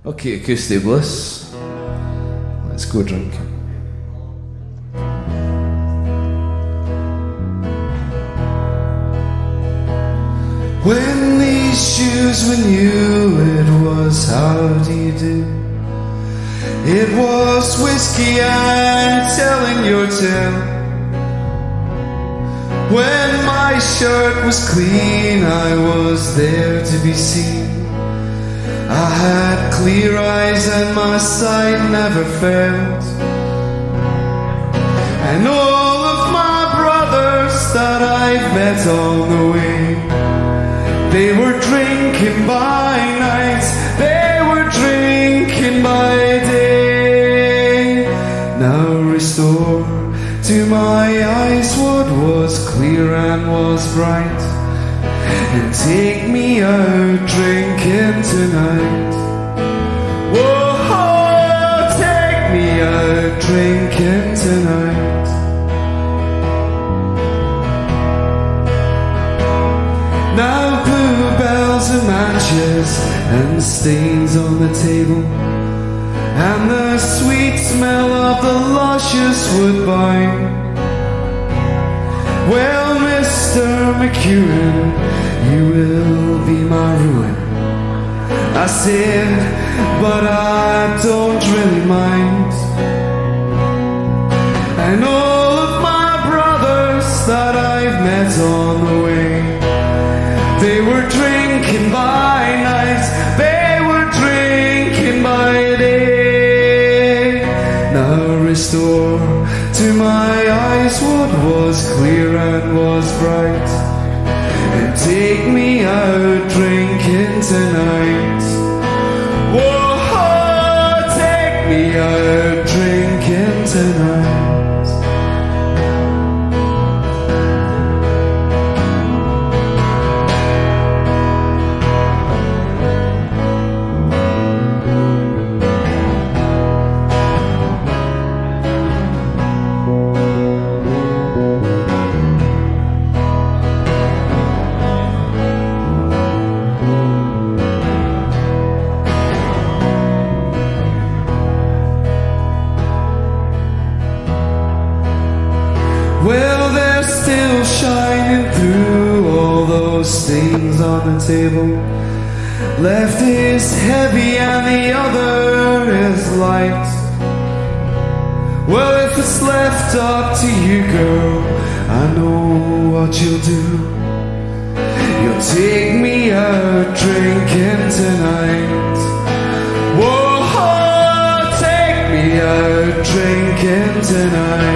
Okay, Acoustic Bliss. Let's go drink. When these shoes were new, it was how do you do? It was whiskey and telling your tale. When my shirt was clean, I was there to be seen. I had clear eyes and my sight never failed. And all of my brothers that I've met on the way, they were drinking by night, they were drinking by day. Now restore to my eyes what was clear and was bright, and take me out drinking tonight. Whoa, take me out drinking tonight. Now bluebells and matches and stains on the table, and the sweet smell of the luscious woodbine. Well, Mr. McEwen, you will be my ruin, I said, but I don't really mind. And all of my brothers that I've met on the way, they were drinking by night, they were drinking by day. Now restore to my eyes what was clear and was bright, and take me out drinking tonight. Whoa, take me out drinking tonight. Well, they're still shining through all those stains on the table. Left is heavy and the other is light. Well, if it's left up to you, girl, I know what you'll do. You'll take me out drinking tonight. Whoa, take me out drinking tonight.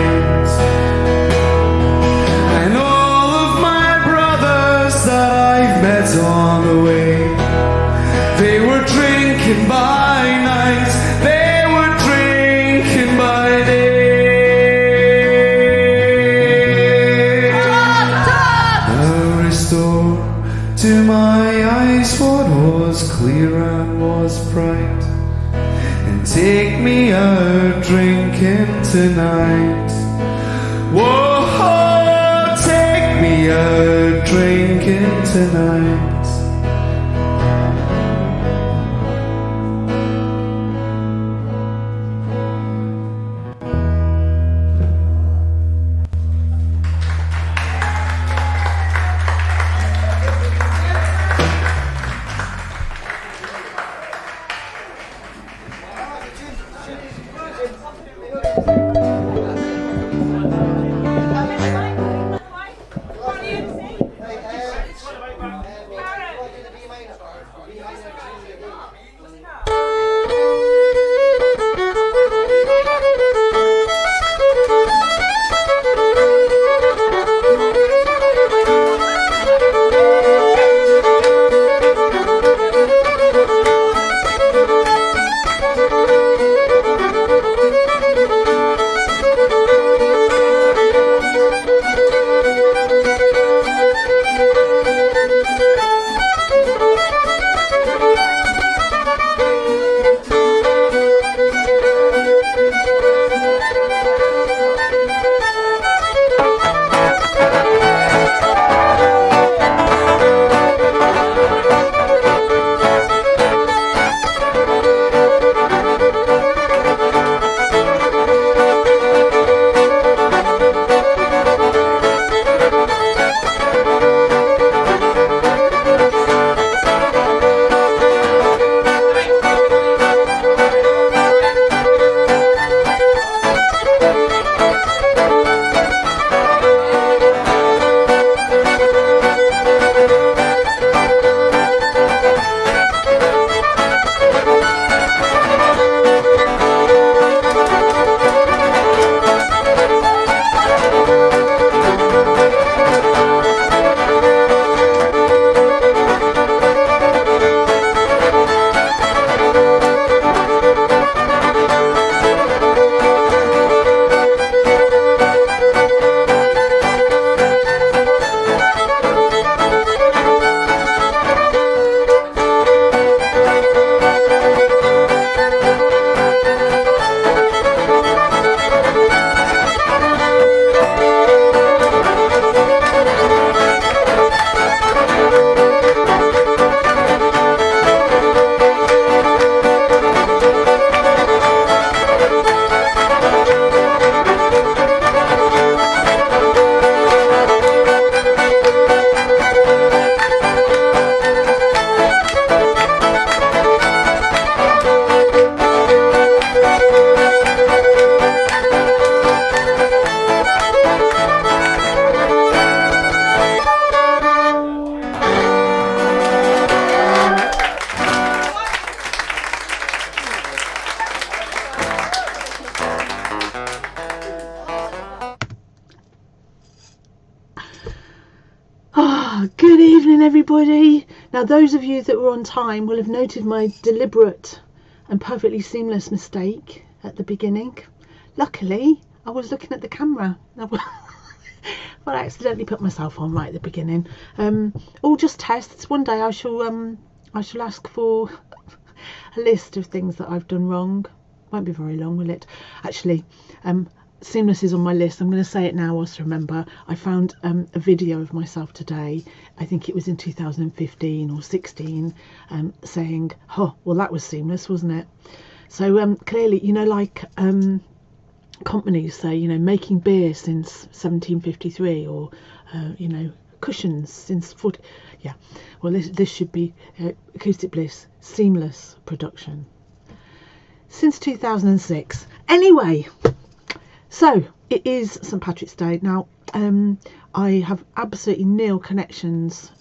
Met on the way, they were drinking by night, they were drinking by day. Now restore to my eyes what was clear and was bright, and take me out drinking tonight. Whoa, take me out drinking tonight. everybody. Now those of you that were on time will have noted my deliberate and perfectly seamless mistake at the beginning. Luckily I was looking at the camera. But I accidentally put myself on right at the beginning. All just tests. One day I shall ask for a list of things that I've done wrong. Won't be very long, will it? Actually, seamless is on my list. I'm going to say it now whilst I remember. I found a video of myself today. I think it was in 2015 or 16, saying, "Oh, well, that was seamless, wasn't it?" So clearly, you know, like companies say, you know, making beer since 1753, or you know, cushions since 40. Yeah, well, this should be Acoustic Bliss seamless production since 2006. Anyway, so it is St Patrick's Day now. I have absolutely nil connections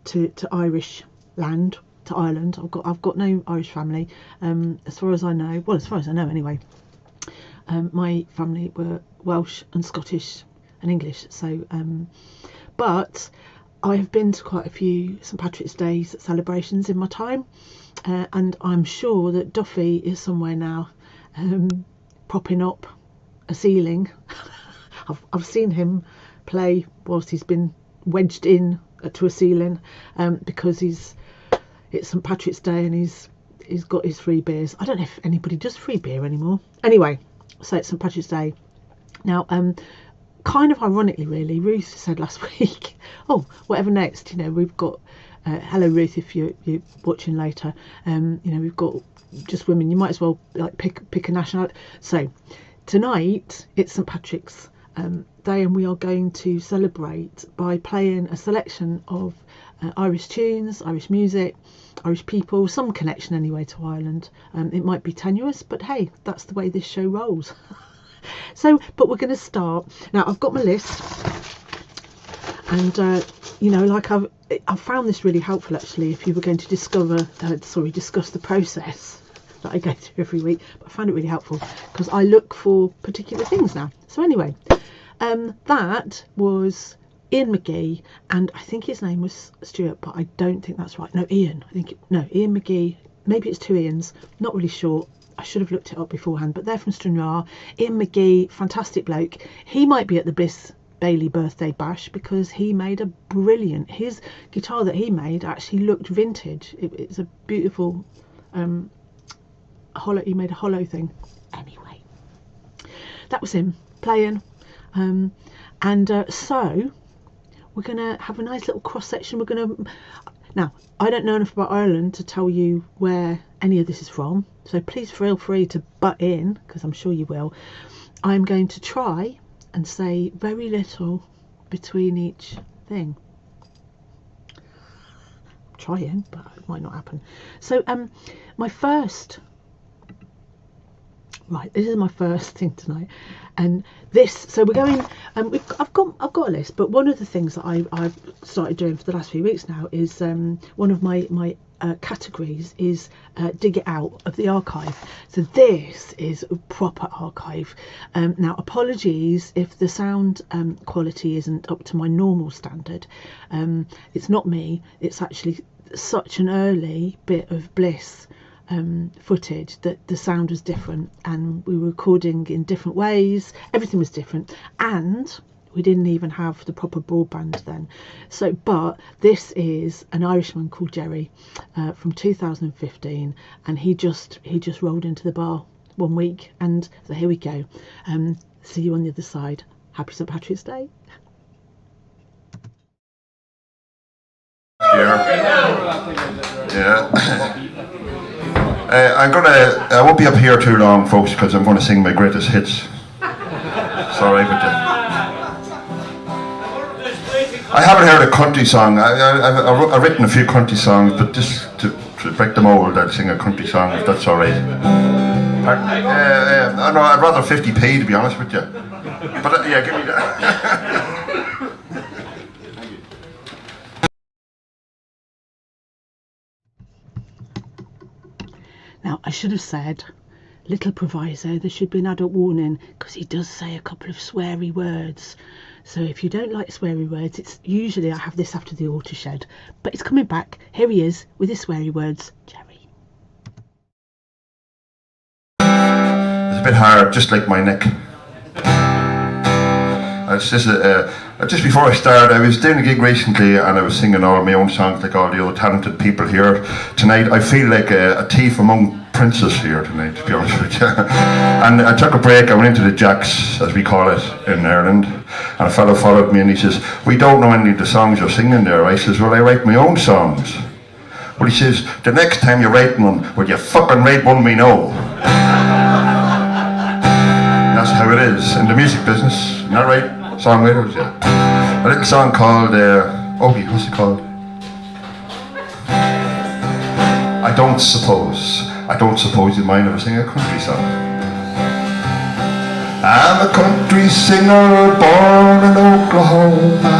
to Irish land, to Ireland. I've got no Irish family, as far as I know. Well, as far as I know, anyway. My family were Welsh and Scottish and English, so but I have been to quite a few St Patrick's Day celebrations in my time, and I'm sure that Duffy is somewhere now, propping up a ceiling. I've seen him play whilst he's been wedged in to a ceiling, because it's St Patrick's Day and he's got his free beers. I don't know if anybody does free beer anymore. Anyway, so it's St Patrick's Day now. Kind of ironically, really, Ruth said last week, oh, whatever next, you know, we've got hello Ruth, if you're watching later, you know, we've got just women, you might as well like pick a nationality. So tonight it's St Patrick's Day, and we are going to celebrate by playing a selection of Irish tunes, Irish music, Irish people, some connection anyway to Ireland. It might be tenuous, but hey, that's the way this show rolls. So, but we're going to start now. I've got my list, and you know, like I've found this really helpful actually. If you were going to discuss the process that I go through every week, but I found it really helpful because I look for particular things now. So anyway, that was Ian McGee, and I think his name was Stuart, but I don't think that's right. No, Ian. Ian McGee. Maybe it's two Ians. Not really sure. I should have looked it up beforehand, but they're from Stranraer. Ian McGee, fantastic bloke. He might be at the Bliss Bailey birthday bash because he made a brilliant, his guitar that he made actually looked vintage. It's a beautiful hollow, he made a hollow thing. Anyway, that was him playing, so we're gonna have a nice little cross section. Now, I don't know enough about Ireland to tell you where any of this is from, so please feel free to butt in, because I'm sure you will. I'm going to try and say very little between each thing. I'm trying, but it might not happen. So this is my first thing tonight, and so we're going. I've got a list, but one of the things that I've started doing for the last few weeks now is one of my categories is dig it out of the archive. So this is a proper archive. Now, apologies if the sound quality isn't up to my normal standard. It's not me. It's actually such an early bit of Bliss footage that the sound was different, and we were recording in different ways. Everything was different, and we didn't even have the proper broadband then. So, but this is an Irishman called Jerry from 2015, and he just rolled into the bar one week, and so here we go. See you on the other side. Happy St Patrick's Day. Yeah. I won't be up here too long, folks, because I'm going to sing my greatest hits. Sorry, but I haven't heard a country song. I've written a few country songs, but just to break the mold, I'll sing a country song if that's all right. No, I'd rather 50p, to be honest with you. But yeah, give me that. Now, I should have said, little proviso, there should be an adult warning, because he does say a couple of sweary words. So if you don't like sweary words, it's usually I have this after the watershed, but it's coming back. Here he is with his sweary words. Jerry. It's a bit hard, just like my neck. It's just before I started, I was doing a gig recently and I was singing all my own songs like all the other talented people here. Tonight I feel like a thief among princes here tonight, to be honest with you. And I took a break, I went into the Jacks, as we call it in Ireland, and a fellow followed me and he says, "We don't know any of the songs you're singing there." I says, "Well, I write my own songs." Well, he says, "The next time you write one, will you fucking write one we know?" That's how it is in the music business, isn't that right? Songwriters, yeah. A little song called, what's it called? I don't suppose you mind if I sing a country song. I'm a country singer born in Oklahoma,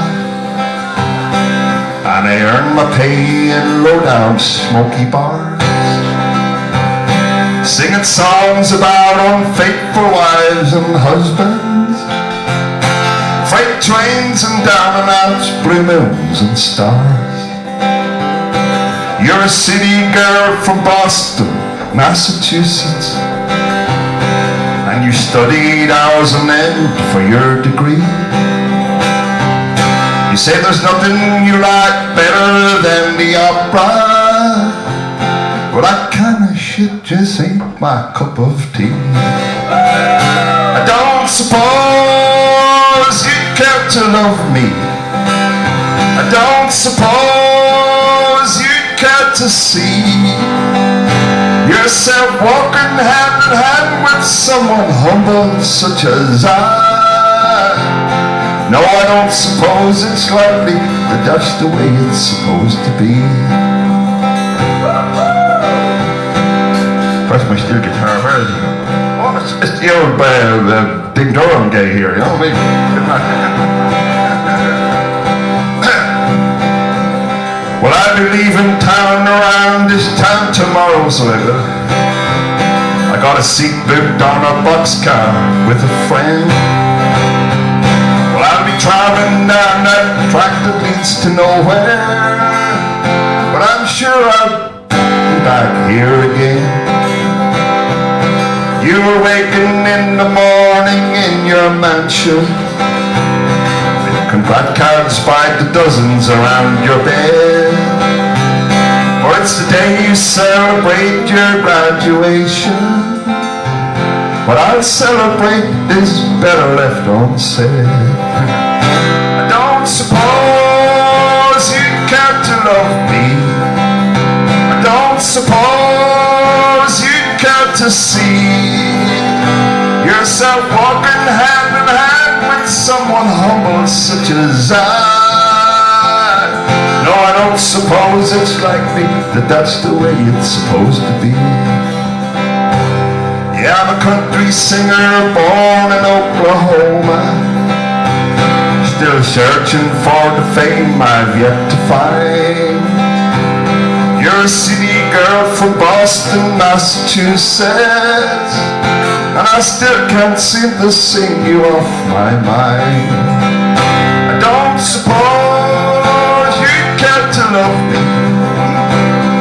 and I earn my pay in low-down smoky bars, singing songs about unfaithful wives and husbands, freight trains and down and outs, blue moons and stars. You're a city girl from Boston, Massachusetts, and you studied hours on end for your degree. You say there's nothing you like better than the opera. Well, that kind of shit just ain't my cup of tea. I don't suppose you care to love me. I don't suppose you care to see yourself walking hand in hand with someone humble such as I. No, I don't suppose it's likely that that's the way it's supposed to be. Press my steel guitar, where is it? Oh, it's the old Big Durham guy here, you know what I mean? Well, I'll be leaving town around this time tomorrow, so I got a seat booked on a boxcar with a friend. Well, I'll be traveling down that track that leads to nowhere, but I'm sure I'll be back here again. You're waking in the morning in your mansion, congrats cards by the dozens around your bed. Or it's the day you celebrate your graduation. What I'll celebrate is better left unsaid. I don't suppose you care to love me. I don't suppose you care to see yourself walking hand in hand with someone humble such as I. No, I don't suppose it's likely that that's the way it's supposed to be. Yeah, I'm a country singer born in Oklahoma, still searching for the fame I've yet to find. You're a city girl from Boston, Massachusetts, and I still can't seem to sing you off my mind. I don't suppose you care to love me.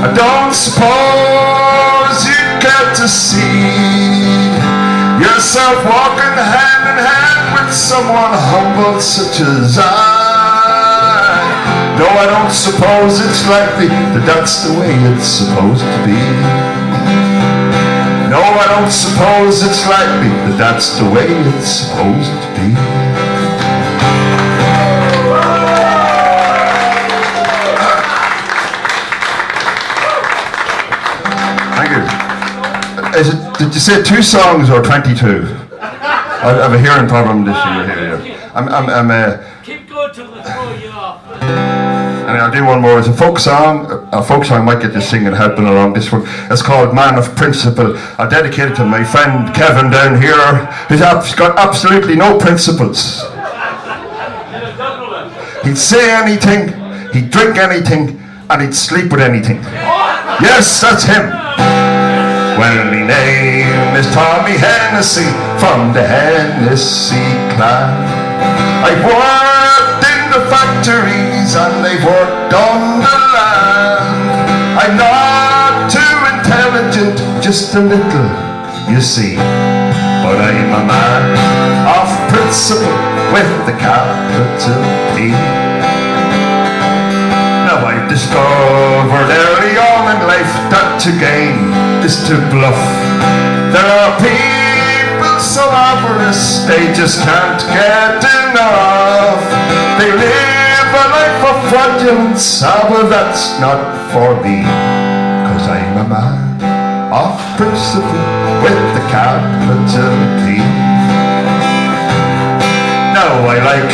I don't suppose you care to see yourself walking hand in hand with someone humble such as I. No, I don't suppose it's likely that that's the way it's supposed to be. No, I don't suppose it's likely that that's the way it's supposed to be. Thank you. Did you say 2 songs or 22? I have a hearing problem this year here. Keep going till they throw you off. And I'll do one more. It's a folk song. A folk song might get you singing, helping along this one. It's called Man of Principle. I'll dedicate it to my friend Kevin down here, who's got absolutely no principles. He'd say anything, he'd drink anything, and he'd sleep with anything. Yes, that's him. Well, me name is Tommy Hennessy from the Hennessy clan. I've worked in the factories and I've worked on the land. I'm not too intelligent, just a little, you see. But I'm a man of principle with the capital P. Now I've discovered early on in life that to gain is to bluff. There are people so avarice they just can't get enough. They live a life of fraudulence, well that's not for me. 'Cause I'm a man of principle with the capital P. Now I like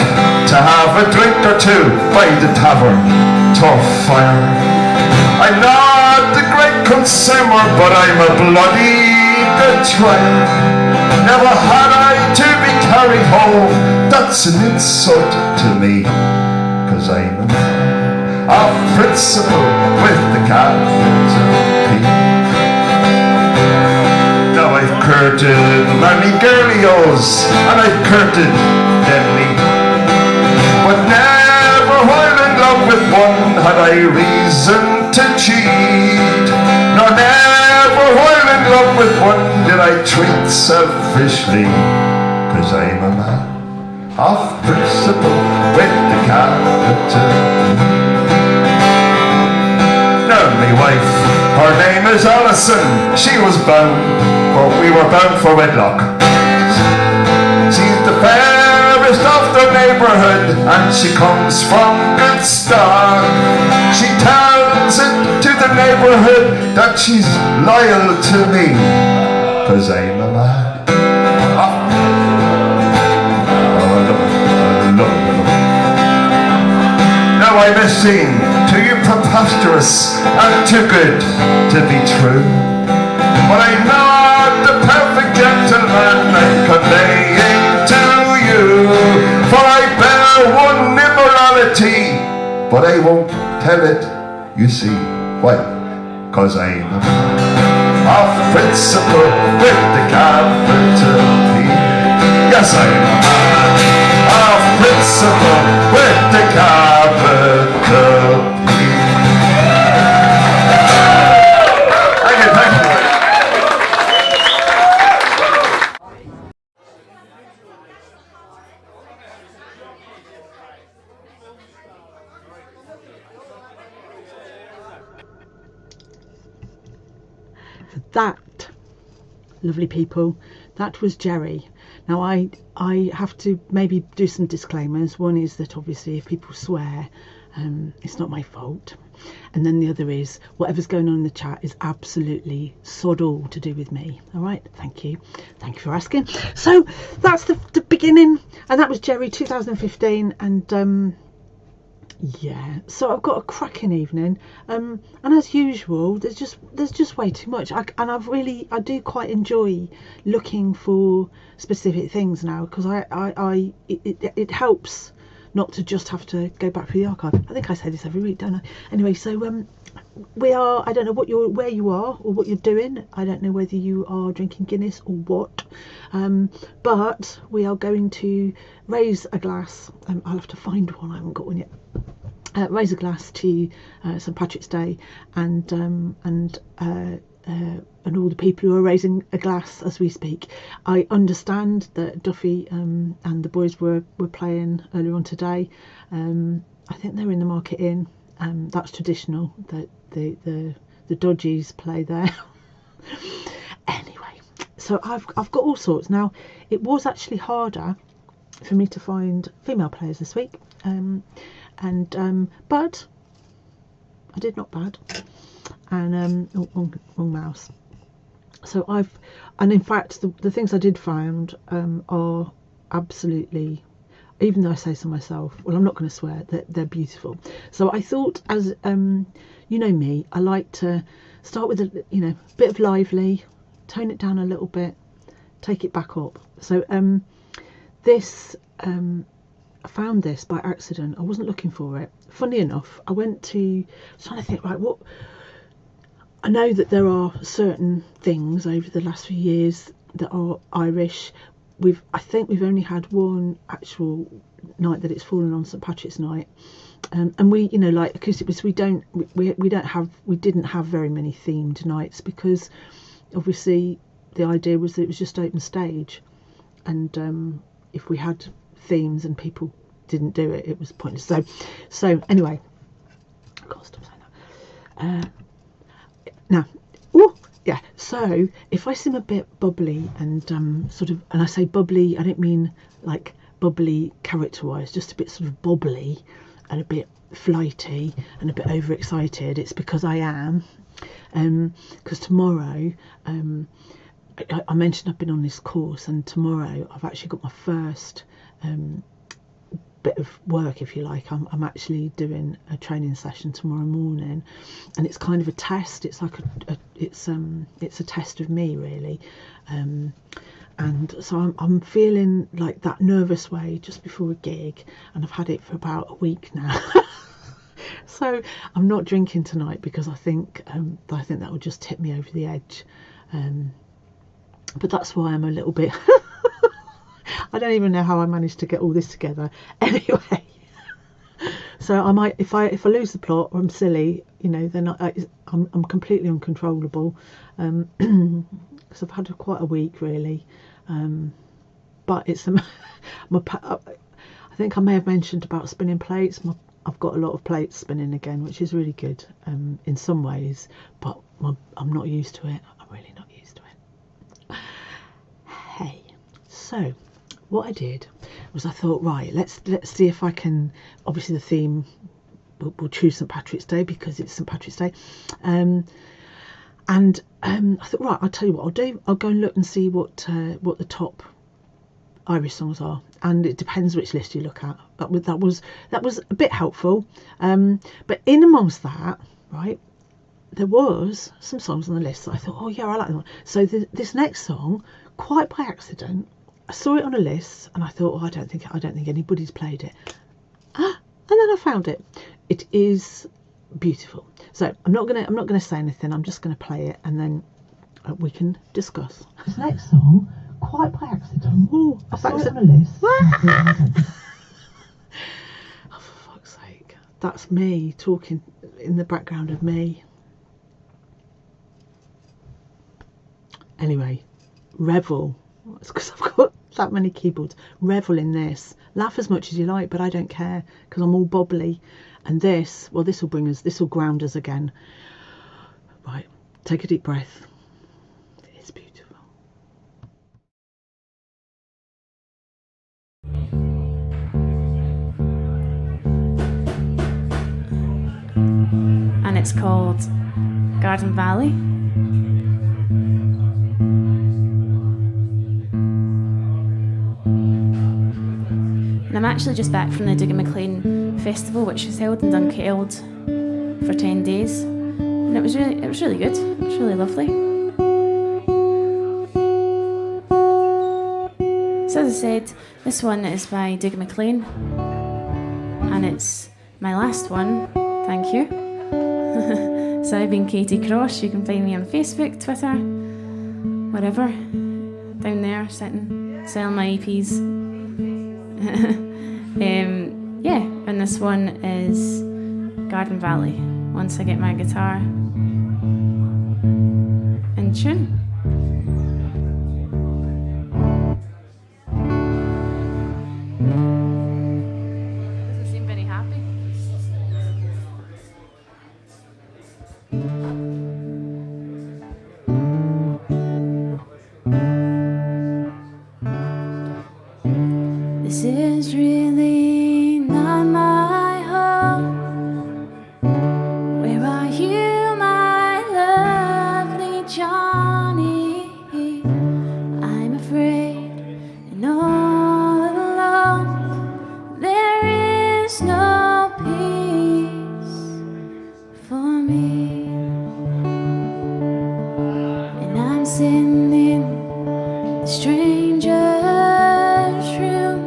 to have a drink or two by the tavern tough fire. I'm not a great consumer, but I'm a bloody good trier. Never had I to be carried home, that's an insult to me. 'Cause I'm a man of principle with the capital P. Now I've courted many girlios and I've courted them me, but never while in love with one had I reason to cheat. Nor never while in love with one did I treat selfishly. 'Cause I'm a man of principle with the capital P. Now my wife, her name is Alison, she was bound, but we were bound for wedlock. She's the fairest of the neighbourhood and she comes from good stock. She tells it to the neighbourhood that she's loyal to me. 'Cause I'm a man. Now I may seem to you preposterous and too good to be true, but I'm not the perfect gentleman I'm conveying to you. For I bear one immorality, but I won't tell it, you see. Why? 'Cause I'm a man of principle with the capital P. Yes, I'm a man of principle with the capital P. Thank you, thank you. That, lovely people, that was Jerry. Now I have to maybe do some disclaimers. One is that obviously if people swear, it's not my fault, and then the other is whatever's going on in the chat is absolutely sod all to do with me. All right, thank you for asking. So that's the beginning, and that was Jerry 2015, and yeah, so I've got a cracking evening, and as usual there's just way too much. I do quite enjoy looking for specific things now, because it helps not to just have to go back through the archive. I think I say this every week, don't I? Anyway, so we are, I don't know where you are or what you're doing. I don't know whether you are drinking Guinness or what, but we are going to raise a glass. I'll have to find one, I haven't got one yet. Raise a glass to St Patrick's Day and all the people who are raising a glass as we speak. I understand that Duffy and the boys were playing earlier on today. I think they were in the Market Inn. That's traditional that the Dodgies play there. Anyway, so I've got all sorts. Now, it was actually harder for me to find female players this week, but I did not bad. And wrong mouse. So and in fact the things I did find are absolutely, even though I say so myself, well, I'm not going to swear, that they're beautiful. So I thought, as you know me, I like to start with a bit of lively, tone it down a little bit, take it back up. So this I found this by accident. I wasn't looking for it. Funny enough, I was trying to think, right, what I know that there are certain things over the last few years that are Irish. I think we've only had one actual night that it's fallen on St Patrick's night, and we, you know, like Acoustic Bliss, we didn't have very many themed nights, because obviously the idea was that it was just open stage, and if we had themes and people didn't do it, it was pointless. So anyway, I can't stop saying that. Now, yeah, so if I seem a bit bubbly and sort of, and I say bubbly, I don't mean like bubbly character-wise, just a bit sort of bobbly and a bit flighty and a bit overexcited, it's because I am. Because tomorrow, I mentioned I've been on this course, and tomorrow I've actually got my first bit of work, if you like. I'm actually doing a training session tomorrow morning, and it's kind of a test. It's like it's a test of me, really, and so I'm feeling like that nervous way just before a gig, and I've had it for about a week now. So I'm not drinking tonight, because I think that would just tip me over the edge, but that's why I'm a little bit I don't even know how I managed to get all this together. Anyway, so I might, if I lose the plot or I'm silly, you know, then I'm completely uncontrollable, because I've had quite a week, really. But it's I think I may have mentioned about spinning plates. I've got a lot of plates spinning again, which is really good in some ways, but I'm not used to it. I'm really not used to it. Hey, so what I did was I thought, right, let's see if I can, obviously the theme, we'll choose St Patrick's Day because it's St Patrick's Day, and I thought, right, I'll tell you what I'll do. I'll go and look and see what the top Irish songs are, and it depends which list you look at. That was a bit helpful, but in amongst that, right, there was some songs on the list that I thought, oh yeah, I like them. So this next song, quite by accident, I saw it on a list and I thought, oh, I don't think anybody's played it. And then I found it. It is beautiful. So I'm not gonna say anything. I'm just gonna play it, and then we can discuss. This next song, quite by accident. Oh, I saw it on a list. Oh, for fuck's sake! That's me talking in the background of me. Anyway, revel. It's because I've got that many keyboards. Revel in this. Laugh as much as you like, but I don't care, because I'm all bobbly. And this, well, this will ground us again. Right, take a deep breath. It's beautiful. And it's called Garden Valley. And I'm actually just back from the Dougie MacLean Festival, which is held in Dunkeld for 10 days, and it was really good. It was really lovely. So as I said, this one is by Dougie MacLean, and it's my last one. Thank you. So I've been Katie Cross. You can find me on Facebook, Twitter, whatever. Down there, sitting, selling my EPs. Yeah, and this one is Garden Valley. Once I get my guitar in tune. Doesn't seem very happy. This is really not my home. Where are you, my lovely Johnny? I'm afraid and all alone. There is no peace for me, and I'm sitting in the stranger's room,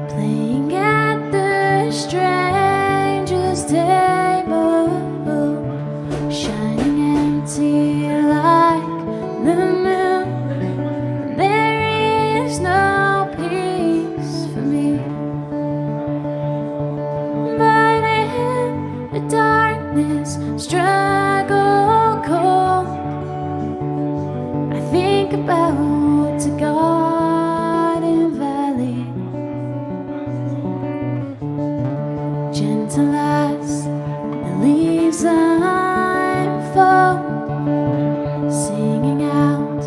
playing at the stranger's table, shining struggle cold. I think about a garden valley, gentle as the leaves unfold, singing out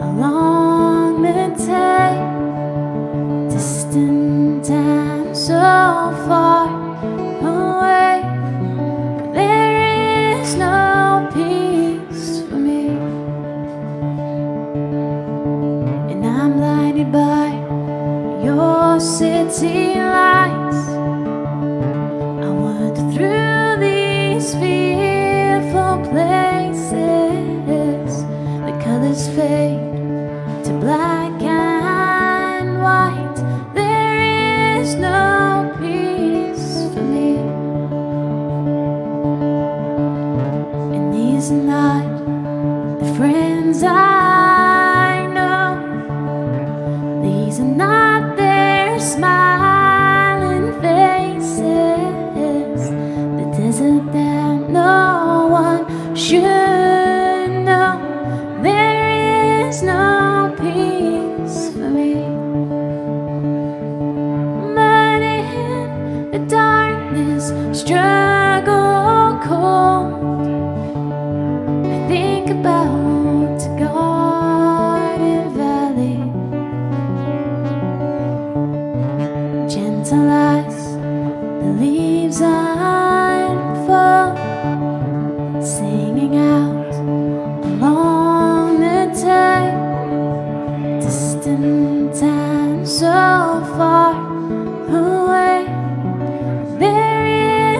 along the tide, distant and so far away. There is no peace for me, and I'm blinded by your city lights. I wander through these fearful places. The colors fade to black and white. There is no peace for me, and these are not the friends I know. These are not their smiling faces. The desert that no one should know. There is no peace for me. But in the darkness, struggle cold, I think about a garden valley, gentle as the leaves unfold, singing out along the tide, distant and so far away. There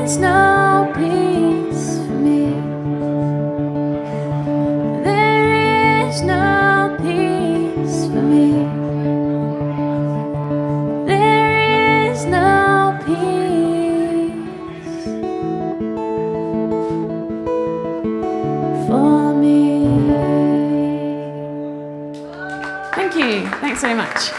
is no peace for me. There is no peace for me. There is no peace for me. Thank you. Thanks very much.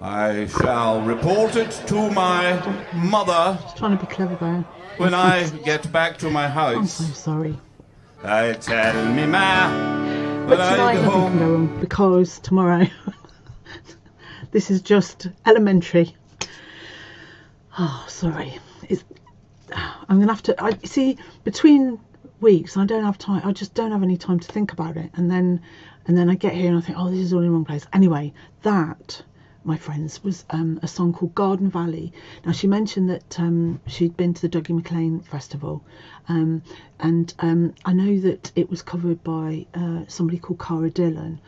I shall report it to my mother Just trying to be clever, Brian. when I get back to my I'm house. so sorry. I tell me ma But when I tonight go nothing can home. go wrong because tomorrow this is just elementary. Oh, sorry. I'm gonna have to. I see between weeks. I don't have time. I just don't have any time to think about it. And then I get here and I think, oh, this is all in the wrong place. Anyway, that, my friends, was a song called Garden Valley. Now, she mentioned that she'd been to the Dougie MacLean Festival, and I know that it was covered by somebody called Cara Dillon.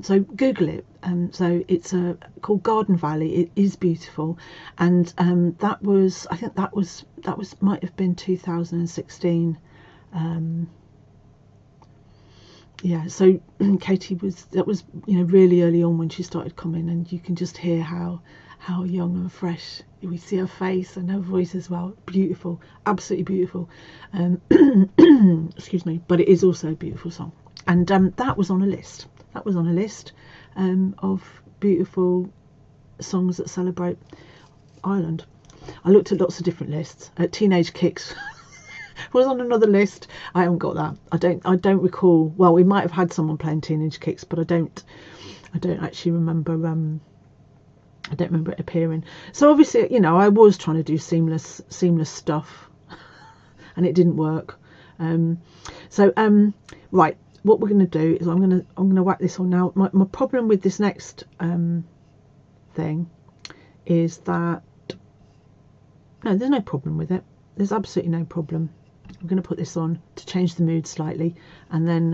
So Google it. So it's called Garden Valley. It is beautiful, and that was, I think that was might have been 2016. Yeah, so Katie that was really early on when she started coming, and you can just hear how young and fresh. We see her face and her voice as well. Beautiful, absolutely beautiful. Excuse me, but it is also a beautiful song, and that was on a list. That was on a list of beautiful songs that celebrate Ireland. I looked at lots of different lists. Teenage Kicks was on another list. I haven't got that. I don't recall. Well, we might have had someone playing Teenage Kicks, but I don't actually remember. I don't remember it appearing. So obviously, I was trying to do seamless stuff, and it didn't work. Right. What we're going to do is I'm going to whack this on now. My problem with this next thing is that no, there's no problem with it. There's absolutely no problem. I'm going to put this on to change the mood slightly, and then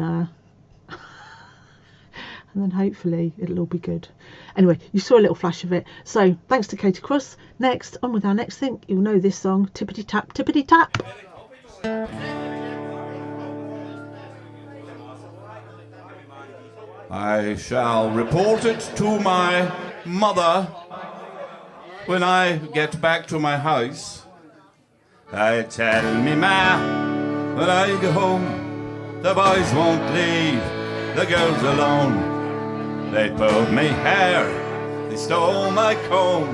hopefully it'll all be good. Anyway, you saw a little flash of it. So thanks to Katie Cross. Next, on with our next thing. You'll know this song, Tippity Tap, Tippity Tap. I shall report it to my mother when I get back to my house, I tell me ma, when I go home, the boys won't leave the girls alone. They pulled me hair, they stole my comb,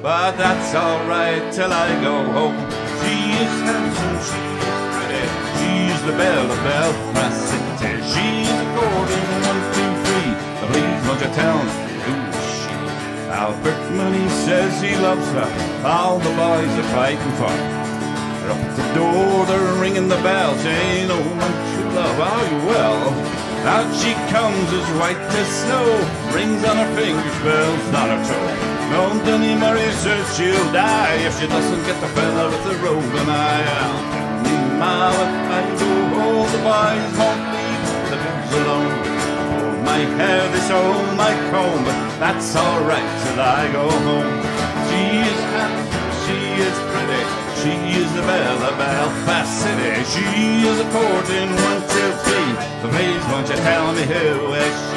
but that's alright till I go home. She is handsome, she is pretty, she's the belle of Belfast City. She's according 1, 2, 3, please won't you tell me who is she? Albert Mooney says he loves her, all the boys are fighting for her. They're up at the door, they're ringing the bell, saying, oh my true love, are you well? Out she comes as white as snow, rings on her fingers, bells on her toe. No, Denny Murray says she'll die if she doesn't get the fella with the roving eye. I'll tell me ma, if I go home, the boys won't leave the girls alone. Hold my hair, they stole my comb, but that's alright till I go home. She is handsome, she is pretty, she is the belle of Belfast City. She is a courting 1, 2, 3, but please won't you tell me who is she?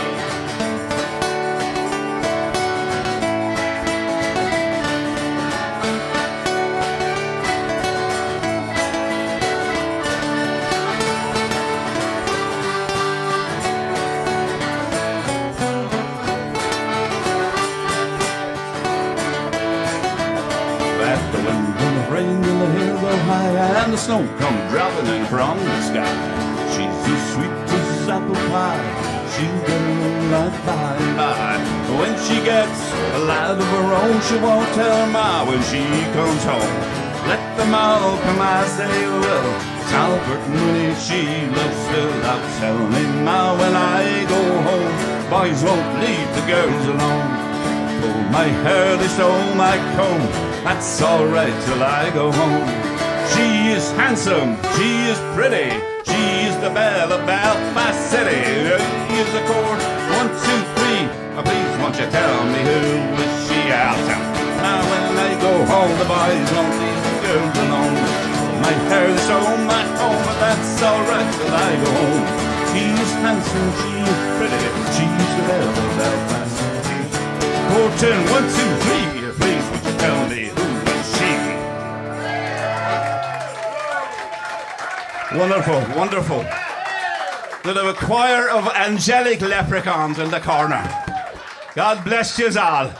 And the snow comes dropping in from the sky. She's as sweet as apple pie, she'll get along like by and by. When she gets a lad of her own, she won't tell her ma when she comes home. Let them all come as they will, Albert Mooney she loves still. I'll tell me ma when I go home, boys won't leave the girls alone. Pull my hair, they stole my comb, that's alright till I go home. She is handsome, she is pretty, she is the belle of Belfast City. She is the court 1, 2, 3, please won't you tell me who is she? I'll tell you. Now when I go home, the boys won't leave the girls alone. My hair is on my home, but that's alright till I go home. She is handsome, she is pretty, she's the belle of Belfast City. Court 1, 2, 3, please won't you tell me who is she? Wonderful, wonderful. There's a choir of angelic leprechauns in the corner. God bless you all.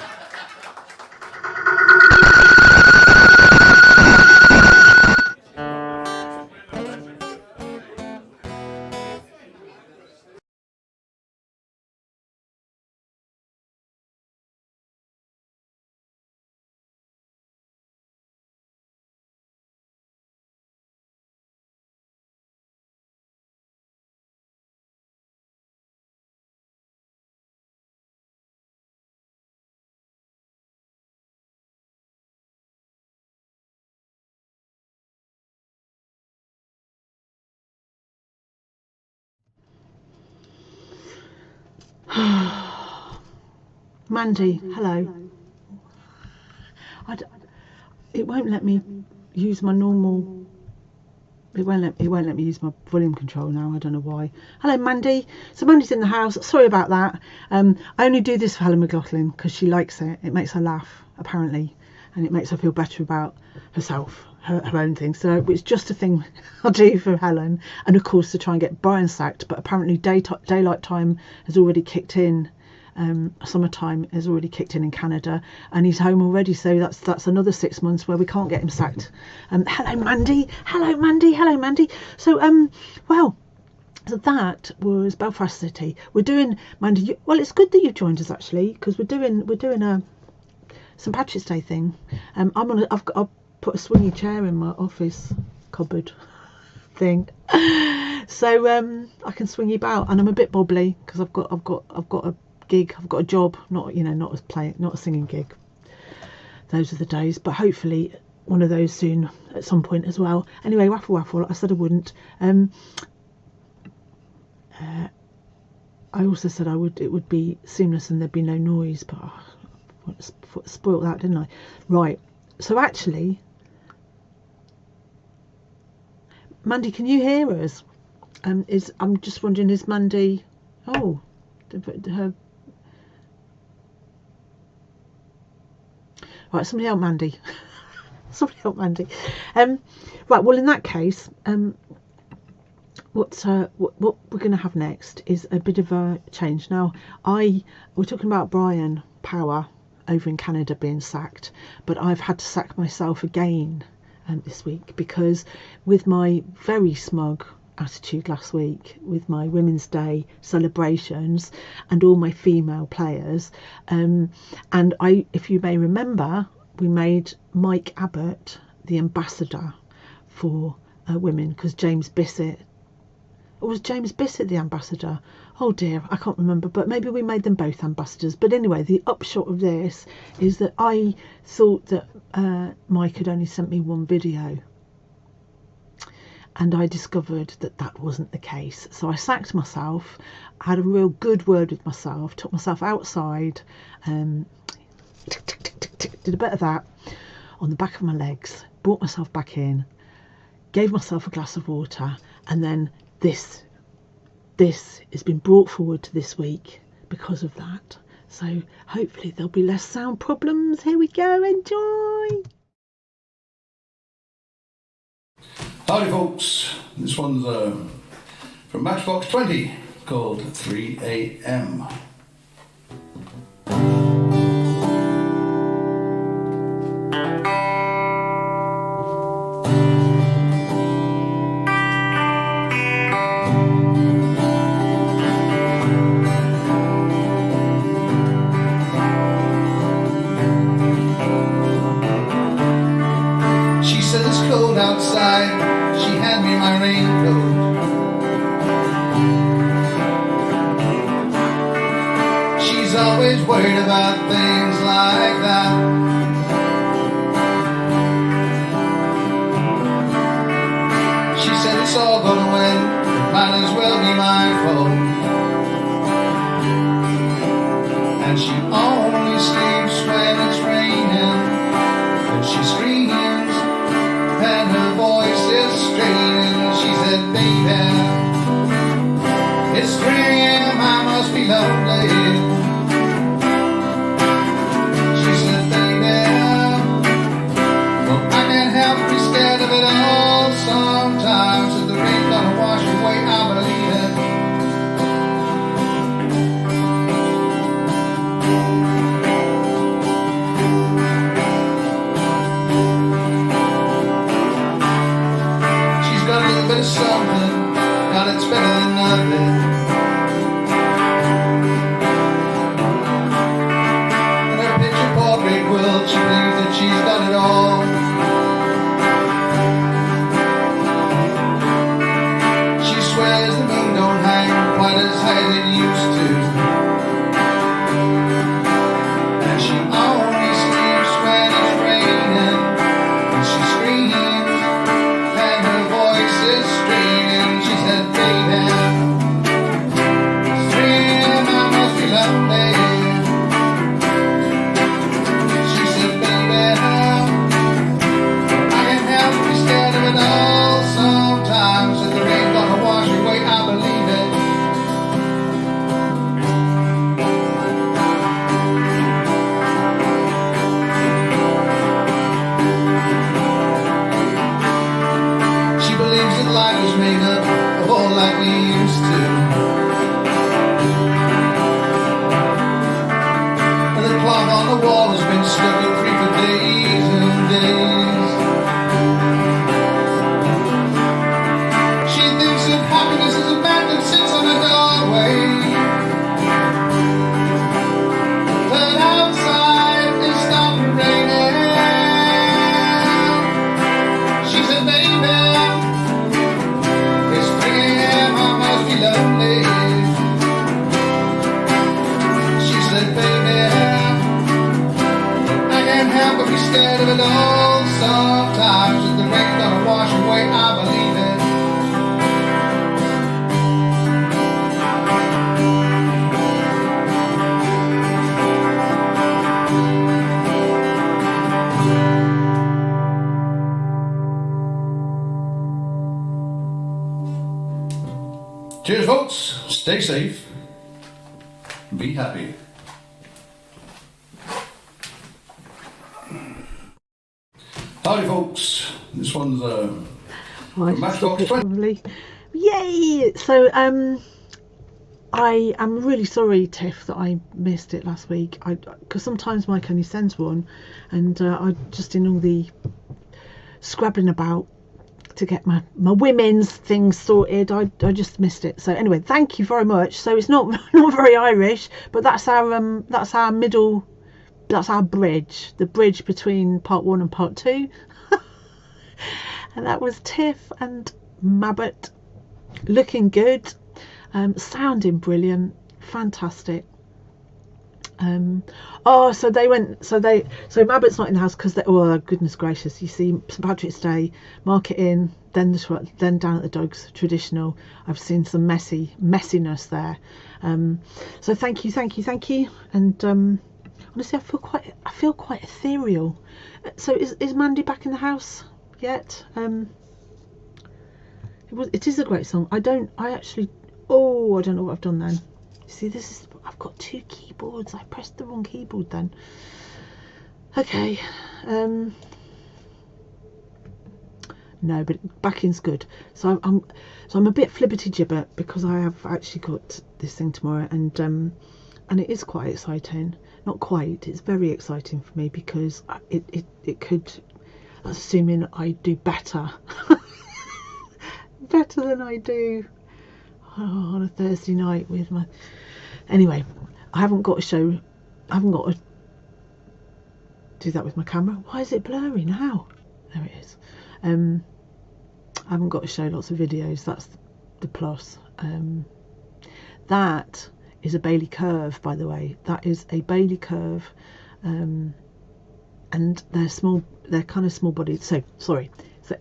Mandy, hello. It won't let me use my normal. It won't let me use my volume control now. I don't know why. Hello, Mandy. So Mandy's in the house. Sorry about that. I only do this for Helen McLaughlin because she likes it. It makes her laugh, apparently, and it makes her feel better about herself, her own thing. So it's just a thing I do for Helen, and of course to try and get Brian sacked. But apparently daylight time has already kicked in. Summertime has already kicked in Canada, and he's home already, so that's another 6 months where we can't get him sacked. Hello Mandy. So well, so that was Belfast City. We're doing, Mandy, well, it's good that you've joined us actually, because we're doing a St Patrick's Day thing. I've put a swingy chair in my office cupboard thing, so I can swing you about, and I'm a bit bobbly because I've got a gig, I've got a job, not a singing gig. Those are the days, but hopefully one of those soon at some point as well. Anyway, waffle, I said I wouldn't. I also said it would be seamless and there'd be no noise, but I spoiled that, didn't I? Right, so actually, Mandy, can you hear us? I'm just wondering, is Mandy, Right, somebody help Mandy. Somebody help Mandy. Right, well, in that case, what we're going to have next is a bit of a change. Now, we're talking about Brian Power over in Canada being sacked, but I've had to sack myself again this week, because with my very smug attitude last week with my Women's Day celebrations and all my female players, and if you may remember, we made Mike Abbott the ambassador for women, because James Bissett the ambassador? Oh dear, I can't remember, but maybe we made them both ambassadors. But anyway, the upshot of this is that I thought that Mike had only sent me one video, and I discovered that that wasn't the case. So I sacked myself, had a real good word with myself, took myself outside, did a bit of that on the back of my legs, brought myself back in, gave myself a glass of water, and then this has been brought forward to this week because of that. So hopefully there'll be less sound problems. Here we go, enjoy. Howdy folks, this one's from Matchbox 20 called 3 a.m. She said it's cold outside, she had me my raincoat. She's always worried about things like that. She said it's all gonna win, it might as well be my fault. And she only sleeps when it's raining, and she screams, and her voice is straining. She said, baby, it's 3 a.m., I must be lonely. She said, baby, well, I can't help but be scared of it all sometimes. If the rain's gonna wash away, I believe it. She's got a little bit of something, God, it's better than nothing. And her picture portrait quilt, she believes that she's got it all. She swears the moon don't hang quite as high as it used to. And she only sleeps when it's raining, and she screams, and her voice is straining. She said, baby, it's 3 a.m., I must be lonely. She said, baby, I can't help but be scared of it all sometimes. If the rain's gonna wash away, I believe it. She believes that life is made up of all like we used to. And the clock on the wall has been stuck at 3 for days and days. She thinks that happiness is a man that sits on a doorway, but outside it's starting raining. She said, baby, it's 3 a.m., I must be lonely. She said, baby, I can't help but be scared of it all sometimes. If the rain's gonna wash away, I believe it. Cheers, folks. Stay safe. Be happy. Howdy folks, this one's Right, Matchbox 20. probably. Yay! So I am really sorry, Tiff, that I missed it last week. Because sometimes Mike only sends one, and I just in all the scrabbling about to get my women's things sorted, I just missed it. So anyway, thank you very much. So it's not very Irish, but that's our middle. That's our bridge, the bridge between part 1 and part 2. And that was Tiff and Mabbott, looking good, sounding brilliant, fantastic. So Mabbott's not in the house because oh goodness gracious, you see St Patrick's Day, mark it in, then down at the Dogs, traditional. I've seen some messiness there. So thank you, and honestly, I feel quite ethereal. So is Mandy back in the house yet? It is a great song. I don't know what I've done then. See, I've got 2 keyboards. I pressed the wrong keyboard then. Okay. No, but backing's good. So I'm a bit flibberty gibber because I have actually got this thing tomorrow, and it is quite exciting. Not quite, it's very exciting for me because it could, assuming I do better than I do on a Thursday night with my, anyway, I haven't got to do that with my camera. Why is it blurry now? There it is. I haven't got to show lots of videos, that's the plus. That is a Bailey curve, by the way. That is a Bailey curve, and they're kind of small bodied. So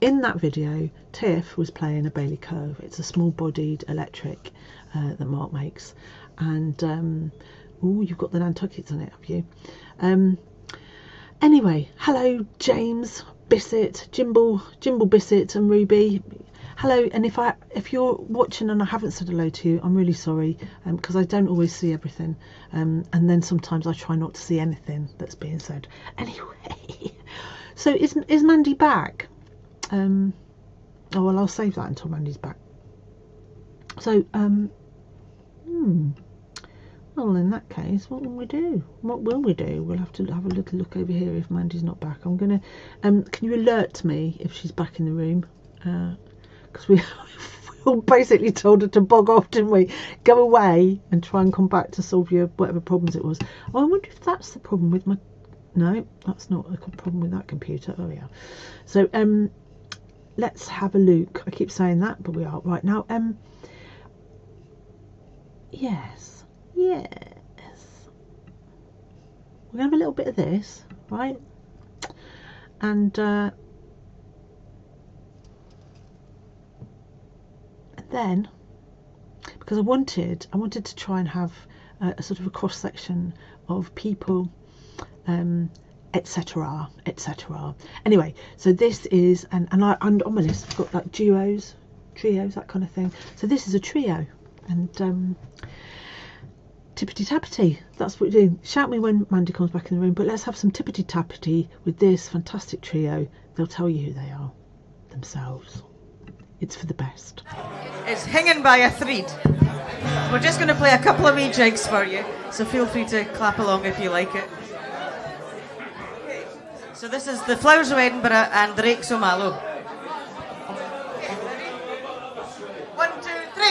in that video, Tiff was playing a Bailey curve. It's a small bodied electric that Mark makes, and oh, you've got the Nantuckets on it, have you? Anyway, hello James Bissett, Jimble Bissett, and Ruby. Hello, and if you're watching and I haven't said hello to you, I'm really sorry, because I don't always see everything, and then sometimes I try not to see anything that's being said. Anyway, so is Mandy back? Oh well, I'll save that until Mandy's back. So well, in that case, what will we do? We'll have to have a little look over here if Mandy's not back. I'm gonna can you alert me if she's back in the room? Because we all basically told her to bog off, didn't we? Go away and try and come back to solve your whatever problems it was. Oh, I wonder if that's the problem with my... No, that's not a problem with that computer. Oh yeah. So let's have a look. I keep saying that, but we are right now. Yes. We're gonna have a little bit of this, right? And then, because I wanted to try and have a sort of a cross section of people, etc. Anyway, so this is and on my list I've got like duos, trios, that kind of thing. So this is a trio, and tippity tappity, that's what we do. Shout me when Mandy comes back in the room, but let's have some tippity tappity with this fantastic trio. They'll tell you who they are themselves. It's for the best. It's hanging by a thread. We're just going to play a couple of wee jigs for you, so feel free to clap along if you like it. Okay. So this is the Flowers of Edinburgh and the Rakes o' Mallow. 1, 2, 3.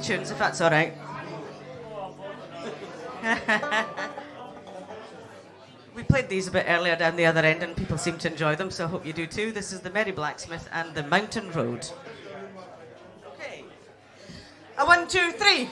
tunes, if that's all right. We played these a bit earlier down the other end and people seem to enjoy them, so I hope you do too. This is the Merry Blacksmith and the Mountain Road. Okay. A 1, 2, 3.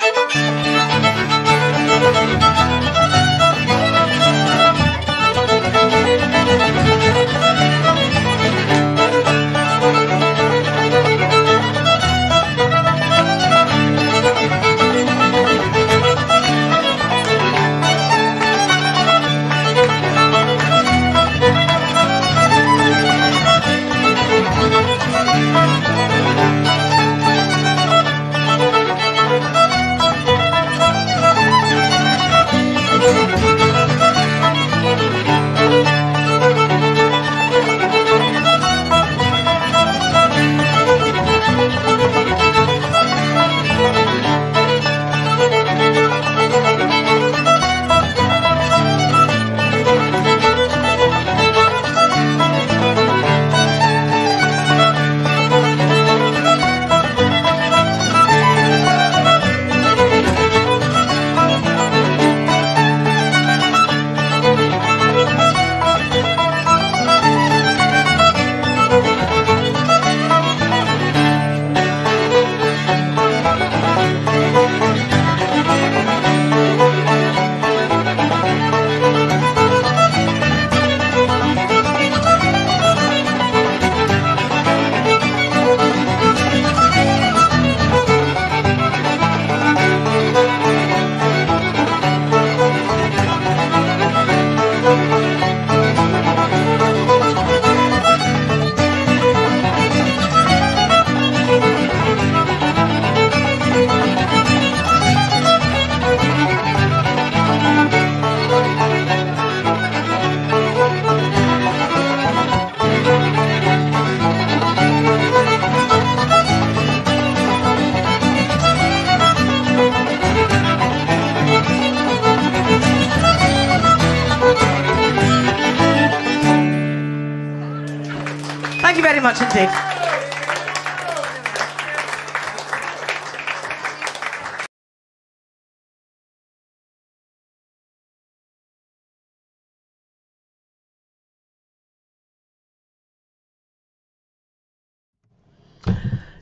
Thank you very much indeed.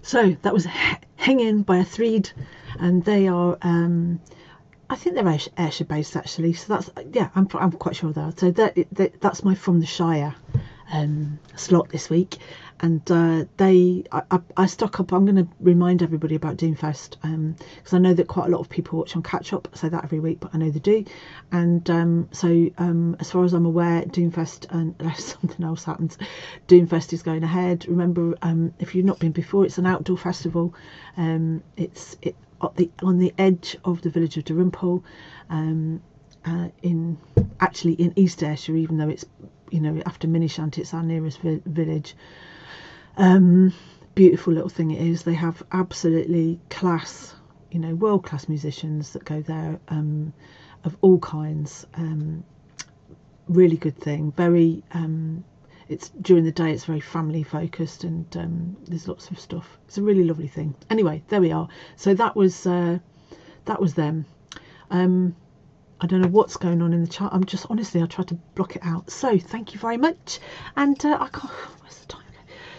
So that was Hanging by a Threed, and they are I think they're Ayrshire based actually, so that's, yeah, I'm quite sure they are. So that's my From the Shire slot this week, and I stock up. I'm going to remind everybody about Doomfest, because I know that quite a lot of people watch on catch up. I say that every week, but I know they do. And as far as I'm aware, Doomfest, unless something else happens, Doomfest is going ahead. Remember, if you've not been before, it's an outdoor festival. It's on the edge of the village of Dalrymple, in East Ayrshire, even though it's, after Minishant, it's our nearest village. Beautiful little thing it is. They have absolutely class, world-class musicians that go there, of all kinds. Really good thing. Very, it's during the day, it's very family focused, and there's lots of stuff. It's a really lovely thing. Anyway, there we are. So that was them. I don't know what's going on in the chat. I tried to block it out. So thank you very much. And I can't. Where's the time?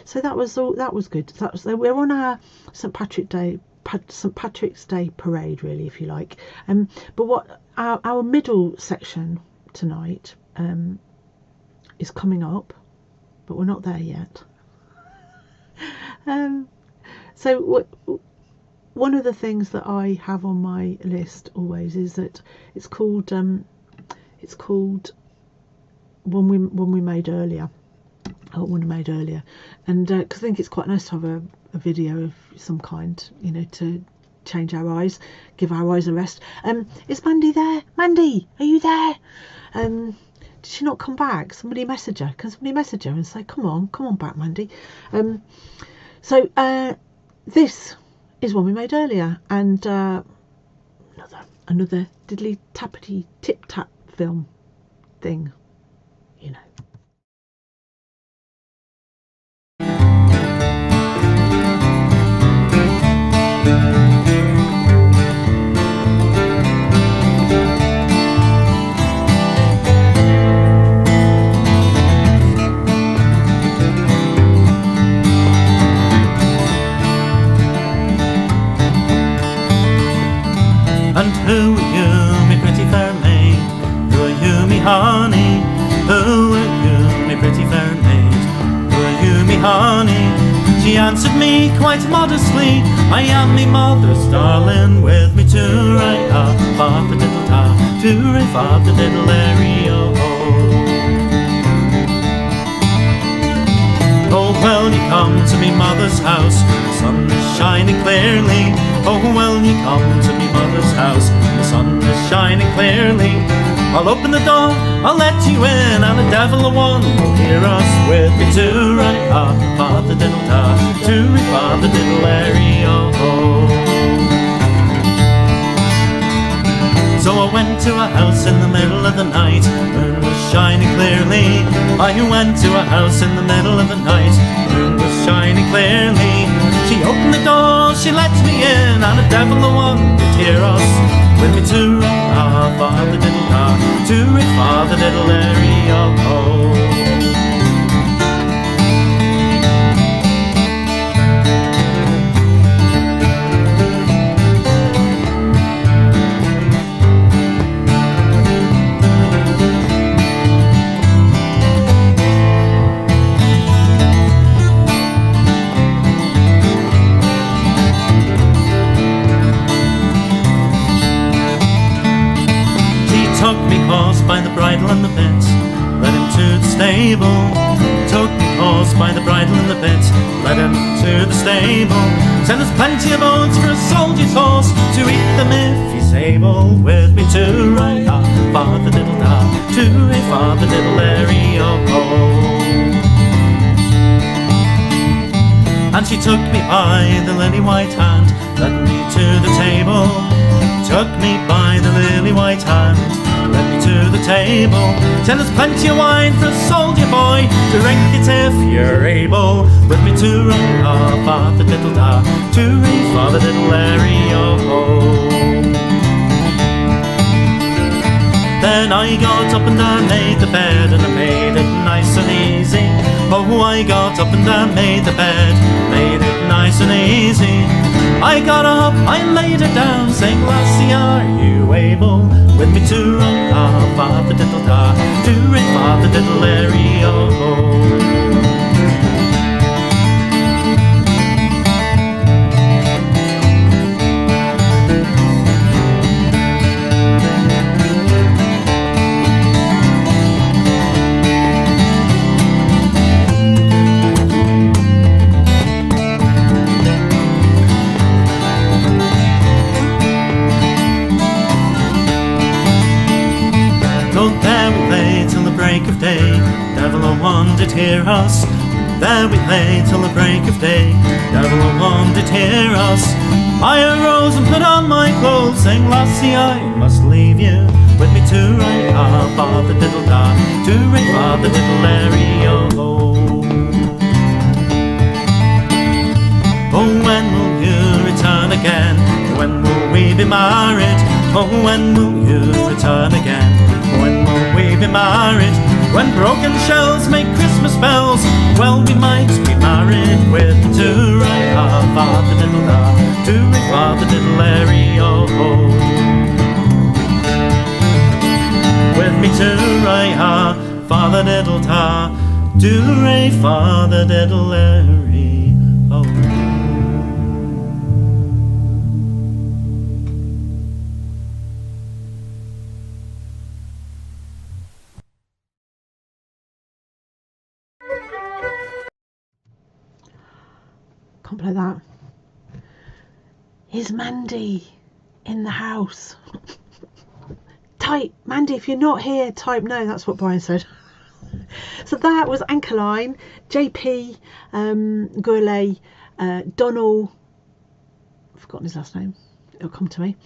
So that was all. That was good. We're on our St. Patrick's Day parade, really, if you like. But what our middle section tonight is coming up, but we're not there yet. So one of the things that I have on my list always is that it's called One We Made Earlier. One I made earlier, and because I think it's quite nice to have a video of some kind, to change our eyes, give our eyes a rest. Is Mandy there? Mandy, are you there? Did she not come back? Somebody message her. Can somebody message her and say, come on back, Mandy? So this is One We Made Earlier, and another diddly tappity tip tap film thing, And who are you, me pretty fair maid? Who are you, me honey? Who are you, me pretty fair maid? Who are you, me honey? She answered me quite modestly, I am me mother's darling, with me to right ha, father diddle ta, to right father diddle airy oh. Oh, well, you come to me mother's house, the sun is shining clearly. Oh, well, you come to me mother's house, the sun is shining clearly. I'll open the door, I'll let you in, and the devil of one will hear us with me to right ha, father diddle ta, to right father diddle airy oh. So I went to a house in the middle of the night, moon was shining clearly. I went to a house in the middle of the night, moon was shining clearly. She opened the door, she let me in, and the devil the one could hear us with me to ah, father diddle da, to father diddle airy oh. Took me horse by the bridle and the bit, led him to the stable. Took me horse by the bridle and the bit, led him to the stable. Said there's plenty of oats for a soldier's horse, to eat them if he's able. With me to ride ha, father diddle da, to a father diddle airy oh. And she took me by the lily white hand, led me to the table. Took me by the lily white hand, led me to the table. Said there's plenty of wine for a soldier boy, drink it if you're able. With me to run ah, father diddle da, to a father diddle airy oh. Then I got up and I made the bed, and I made it nice and easy. Oh, I got up and I made the bed, made it nice and easy. I got up, I laid her down, saying, lassie, are you able with me to run ah, father diddle da, to ring father diddle airy oh. Break of day, devil a one did hear us. There we lay till the break of day, devil a one did hear us. I arose and put on my clothes, saying, lassie, I must leave you with me to right ah, father diddle da, to right father diddle airy oh. Oh, when will you return again? When will we be married? Oh, when will you return again? When will we be married? When broken shells make Christmas bells, well, we might be married. With to right ah, father diddle da, to right father diddle airy oh. With me to right ah, father diddle da, to right father diddle airy oh. Can't play that. Is Mandy in the house? Type, Mandy, if you're not here, type no. That's what Brian said. So that was Ancholine, JP, Gourlay, Donald, I've forgotten his last name, it'll come to me,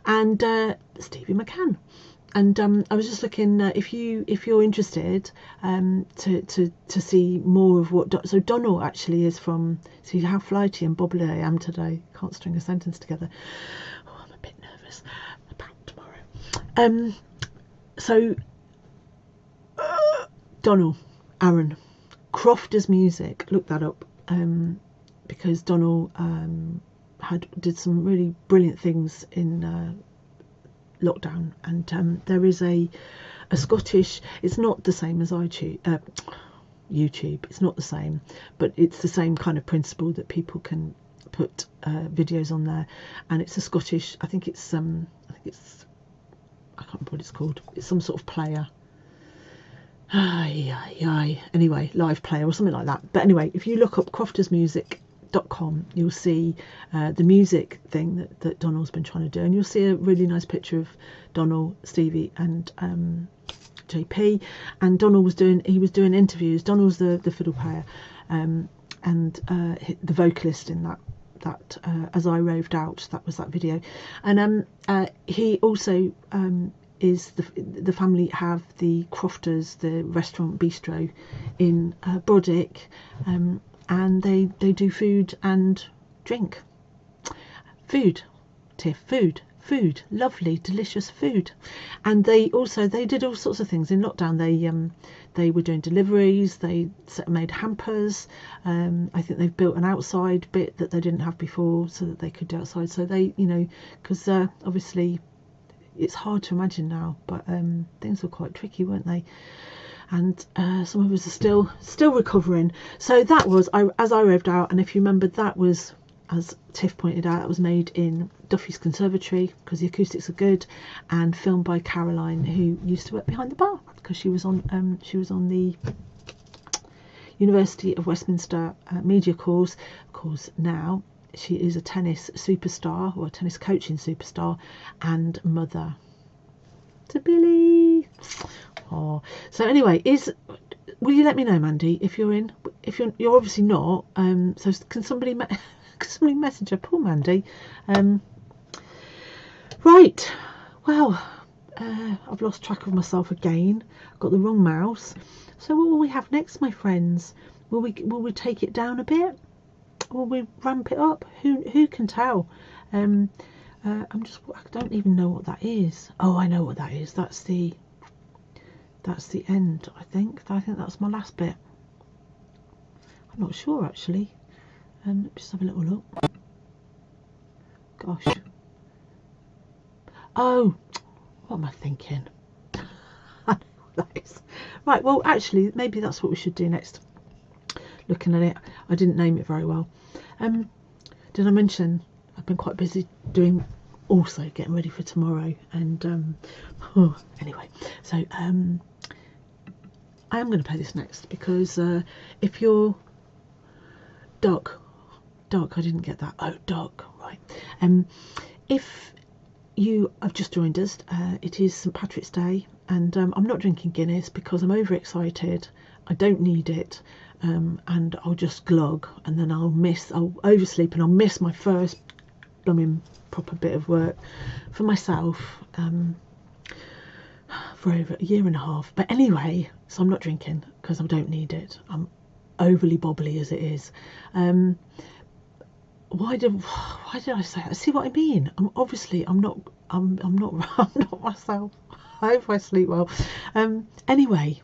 and Stevie McCann. And I was just looking, if you're interested to see more of what so Donald actually is from. See how flighty and bobbly I am today. Can't string a sentence together. Oh, I'm a bit nervous about tomorrow. So Donald, Aaron, Crofters Music. Look that up, because Donald did some really brilliant things in lockdown, and there is a Scottish. It's not the same as YouTube. It's not the same, but it's the same kind of principle that people can put videos on there, and it's a Scottish. I think it's I can't remember what it's called. It's some sort of player. Anyway, live player or something like that. But anyway, if you look up croftersmusic.com, you'll see the music thing that Donald's been trying to do, and you'll see a really nice picture of Donald, Stevie, and JP. And Donald was doing interviews. Donald's the fiddle player, and the vocalist in that As I Roved Out. That was that video. And he also is the family have the Crofters, the restaurant bistro in Brodick, and they do food and drink. Food, Tiff, food, lovely, delicious food. And they did all sorts of things in lockdown. They were doing deliveries, they made hampers. I think they've built an outside bit that they didn't have before so that they could do outside. So they, because obviously it's hard to imagine now, but things were quite tricky, weren't they? And some of us are still recovering. So that was As I Roved Out, and if you remember, that was, as Tiff pointed out, that was made in Duffy's Conservatory because the acoustics are good, and filmed by Caroline, who used to work behind the bar because she was on the University of Westminster media course. Of course, now she is a tennis superstar, or a tennis coaching superstar, and mother to Billy. Oh, so anyway, will you let me know, Mandy, if you're in? If you're obviously not. So can somebody message her? Poor Mandy. Right. Well, I've lost track of myself again. I've got the wrong mouse. So what will we have next, my friends? Will we take it down a bit? Will we ramp it up? Who can tell? I don't even know what that is. Oh, I know what that is. That's the end, I think. That's my last bit. I'm not sure actually. Just have a little look. Gosh. Oh, what am I thinking? I know what that is. Right, well actually maybe that's what we should do next. Looking at it, I didn't name it very well. Did I mention I've been quite busy also getting ready for tomorrow, and anyway, so I am going to play this next because if you're Doc, I didn't get that. Oh, Doc, right. If you have just joined us, it is St Patrick's Day, and I'm not drinking Guinness because I'm overexcited. I don't need it. And I'll just glug, and then I'll oversleep, and I'll miss my first blooming proper bit of work for myself for over a year and a half. But anyway, so I'm not drinking because I don't need it. I'm overly bobbly as it is. Why did I say that? See what I mean? I'm not myself. I hope I sleep well. Anyway,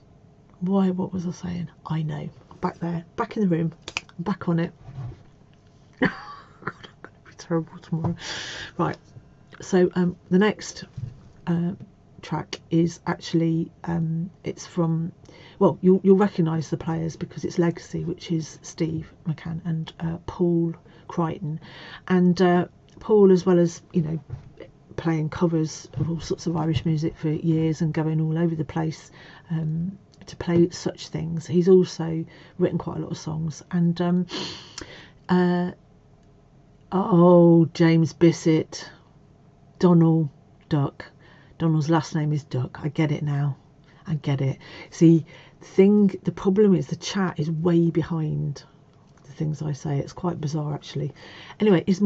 what was I saying? I know. Back there, back in the room, back on it. God, I'm going to be terrible tomorrow. Right, so the next track is actually it's from, well, you'll recognise the players because it's Legacy, which is Steve McCann and Paul Crichton, and Paul, as well as playing covers of all sorts of Irish music for years and going all over the place to play such things, he's also written quite a lot of songs. And James Bissett, Donald Duck. Donald's last name is Duck. I get it now. I get it. See, the problem is the chat is way behind the things I say. It's quite bizarre actually. Anyway, it's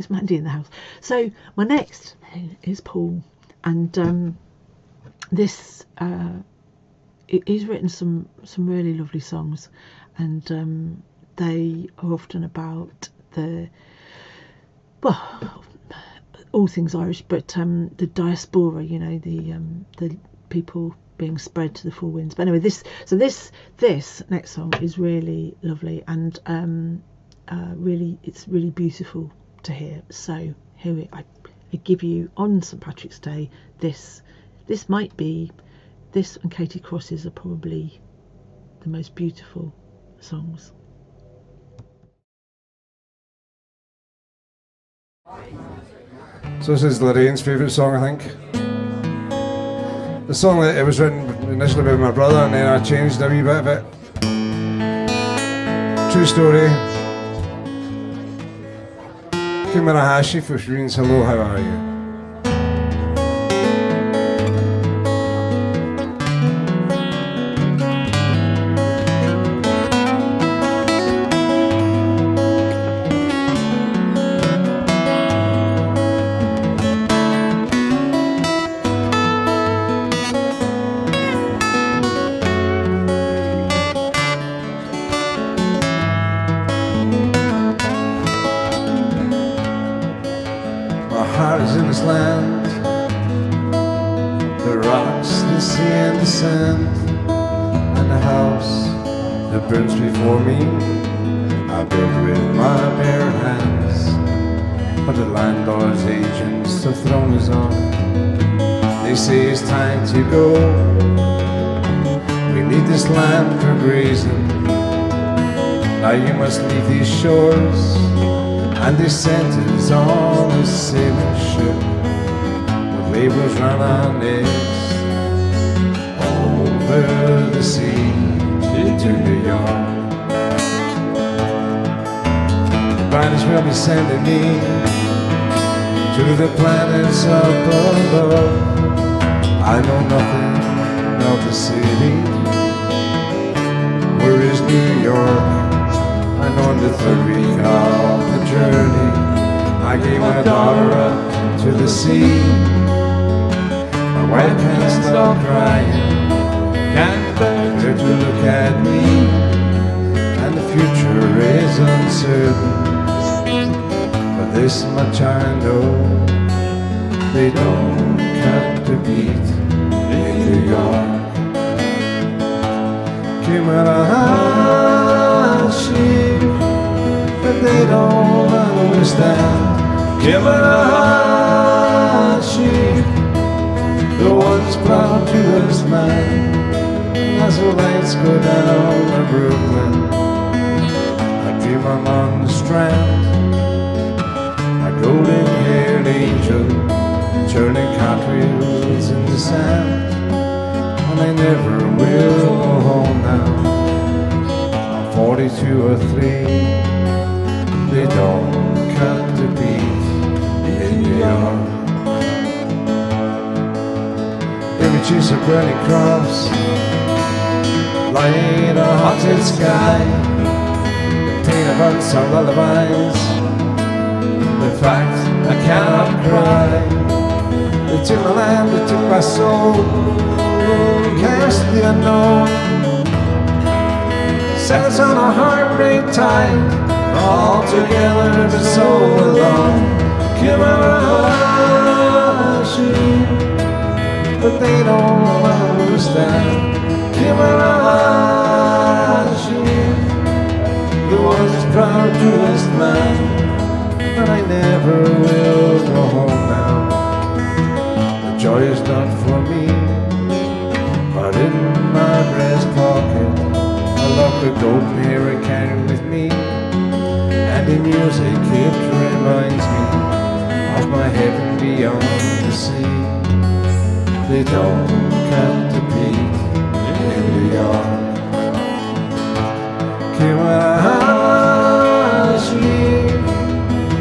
Mandy in the house. So my next is Paul, and this he's written some really lovely songs, and they are often about all things Irish, but the diaspora, the people being spread to the four winds. But anyway, this next song is really lovely, and it's really beautiful to hear. So give you on St Patrick's Day. This might be, this and Katie Cross's are probably the most beautiful songs. So this is Lorraine's favourite song, I think. The song that it was written initially by my brother, and then I changed a wee bit of it. True story. Kimara Hashif, which means hello, how are you? Land, the rocks, the sea and the sand, and the house that burns before me, I built with my bare hands. But the landlord's agents have thrown us on. They say it's time to go. We need this land for grazing. Now you must leave these shores. And they sent us on a sailing ship with labourers run on eggs over the sea to New York. The British will be sending me to the planets up above. I know nothing of the city. Where is New York? And on the third week of the journey, I gave my daughter up to the sea. My wife can't stop crying, can't bear to look at me, and the future is uncertain. But this much I know, they don't cut the beat in New York. But they don't understand. The ones proud to us man. And as the lights go down in Brooklyn, I dream I'm on the Strand, a golden-haired angel turning cartwheels in the sand. And I never will go home now. 42 or 3, they don't cut the beat in New York. They reduce a burning cross, light a haunted sky, the pain of unsung lullabies, the fact I cannot cry. They took my land, they took my soul, cast the unknown. Set us on a heartbreak tide, all together but so alone. But they don't understand. The one's proud truest man, but I never will go home now. The joy is not for me, but in my breast pocket a lock of golden hair I carry with me, and in music it reminds me of my heaven beyond the sea. They don't cut the beat in New York.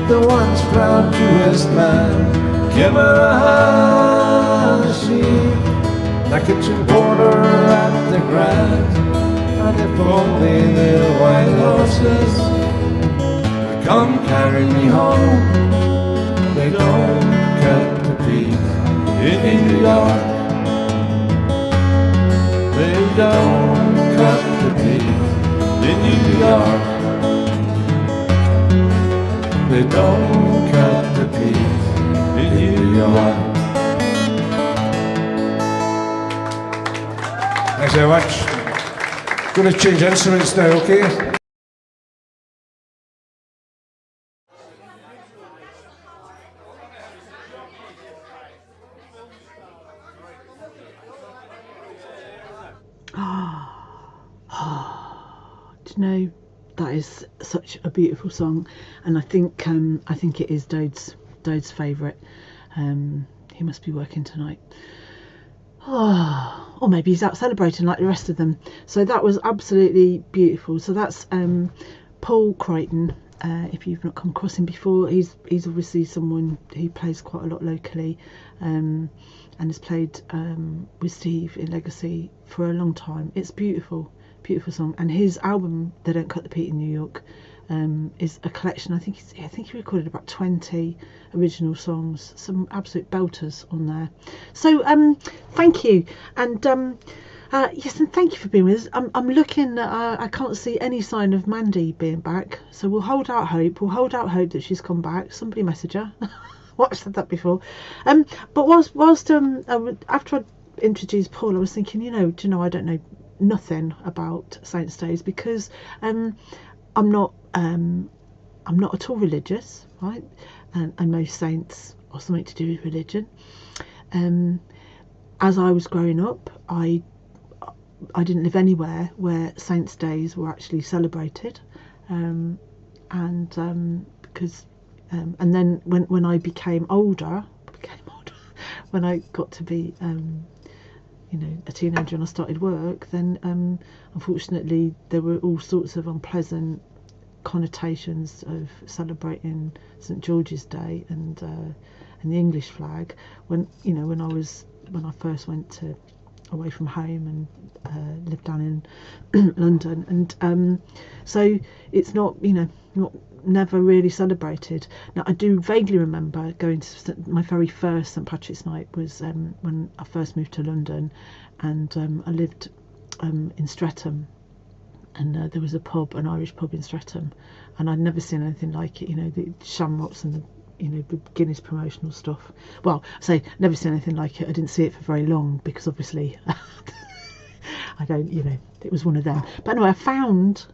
The once proud truest man. The kitchen porter at the Grand. And if only the white horses would come carry me home. They don't cut the beat in New York. They don't cut the beat in New York. They don't cut the beat in New York. Thanks very much. Going to change instruments now, okay? Do you know, that is such a beautiful song, and I think it is Dode's favourite. He must be working tonight. Oh, or maybe he's out celebrating like the rest of them. So that was absolutely beautiful. So that's Paul Crichton. If you've not come across him before, he's obviously someone who plays quite a lot locally, and has played with Steve in Legacy for a long time. It's beautiful song. And his album They Don't Cut the Peat in New York is a collection. I think he recorded about 20 original songs, some absolute belters on there. So thank you, and yes, and thank you for being with us. I'm looking, I can't see any sign of Mandy being back, so we'll hold out hope that she's come back. Somebody message her. What, I've said that before. But whilst after I introduced Paul, I was thinking, do you know, I don't know nothing about Saints' Days, because I'm not at all religious, right? And most saints are something to do with religion. As I was growing up, I didn't live anywhere where Saints' Days were actually celebrated, and then when I became older, when I got to be a teenager and I started work, then unfortunately there were all sorts of unpleasant connotations of celebrating St George's Day and the English flag when I first went away from home and lived down in London, and so it's not never really celebrated. Now I do vaguely remember going to my very first St Patrick's night was when I first moved to London, and I lived in Streatham, and there was an Irish pub in Streatham, and I'd never seen anything like it. The shamrocks and the Guinness promotional stuff. Well, I say never seen anything like it. I didn't see it for very long because obviously I don't, it was one of them. But anyway, I found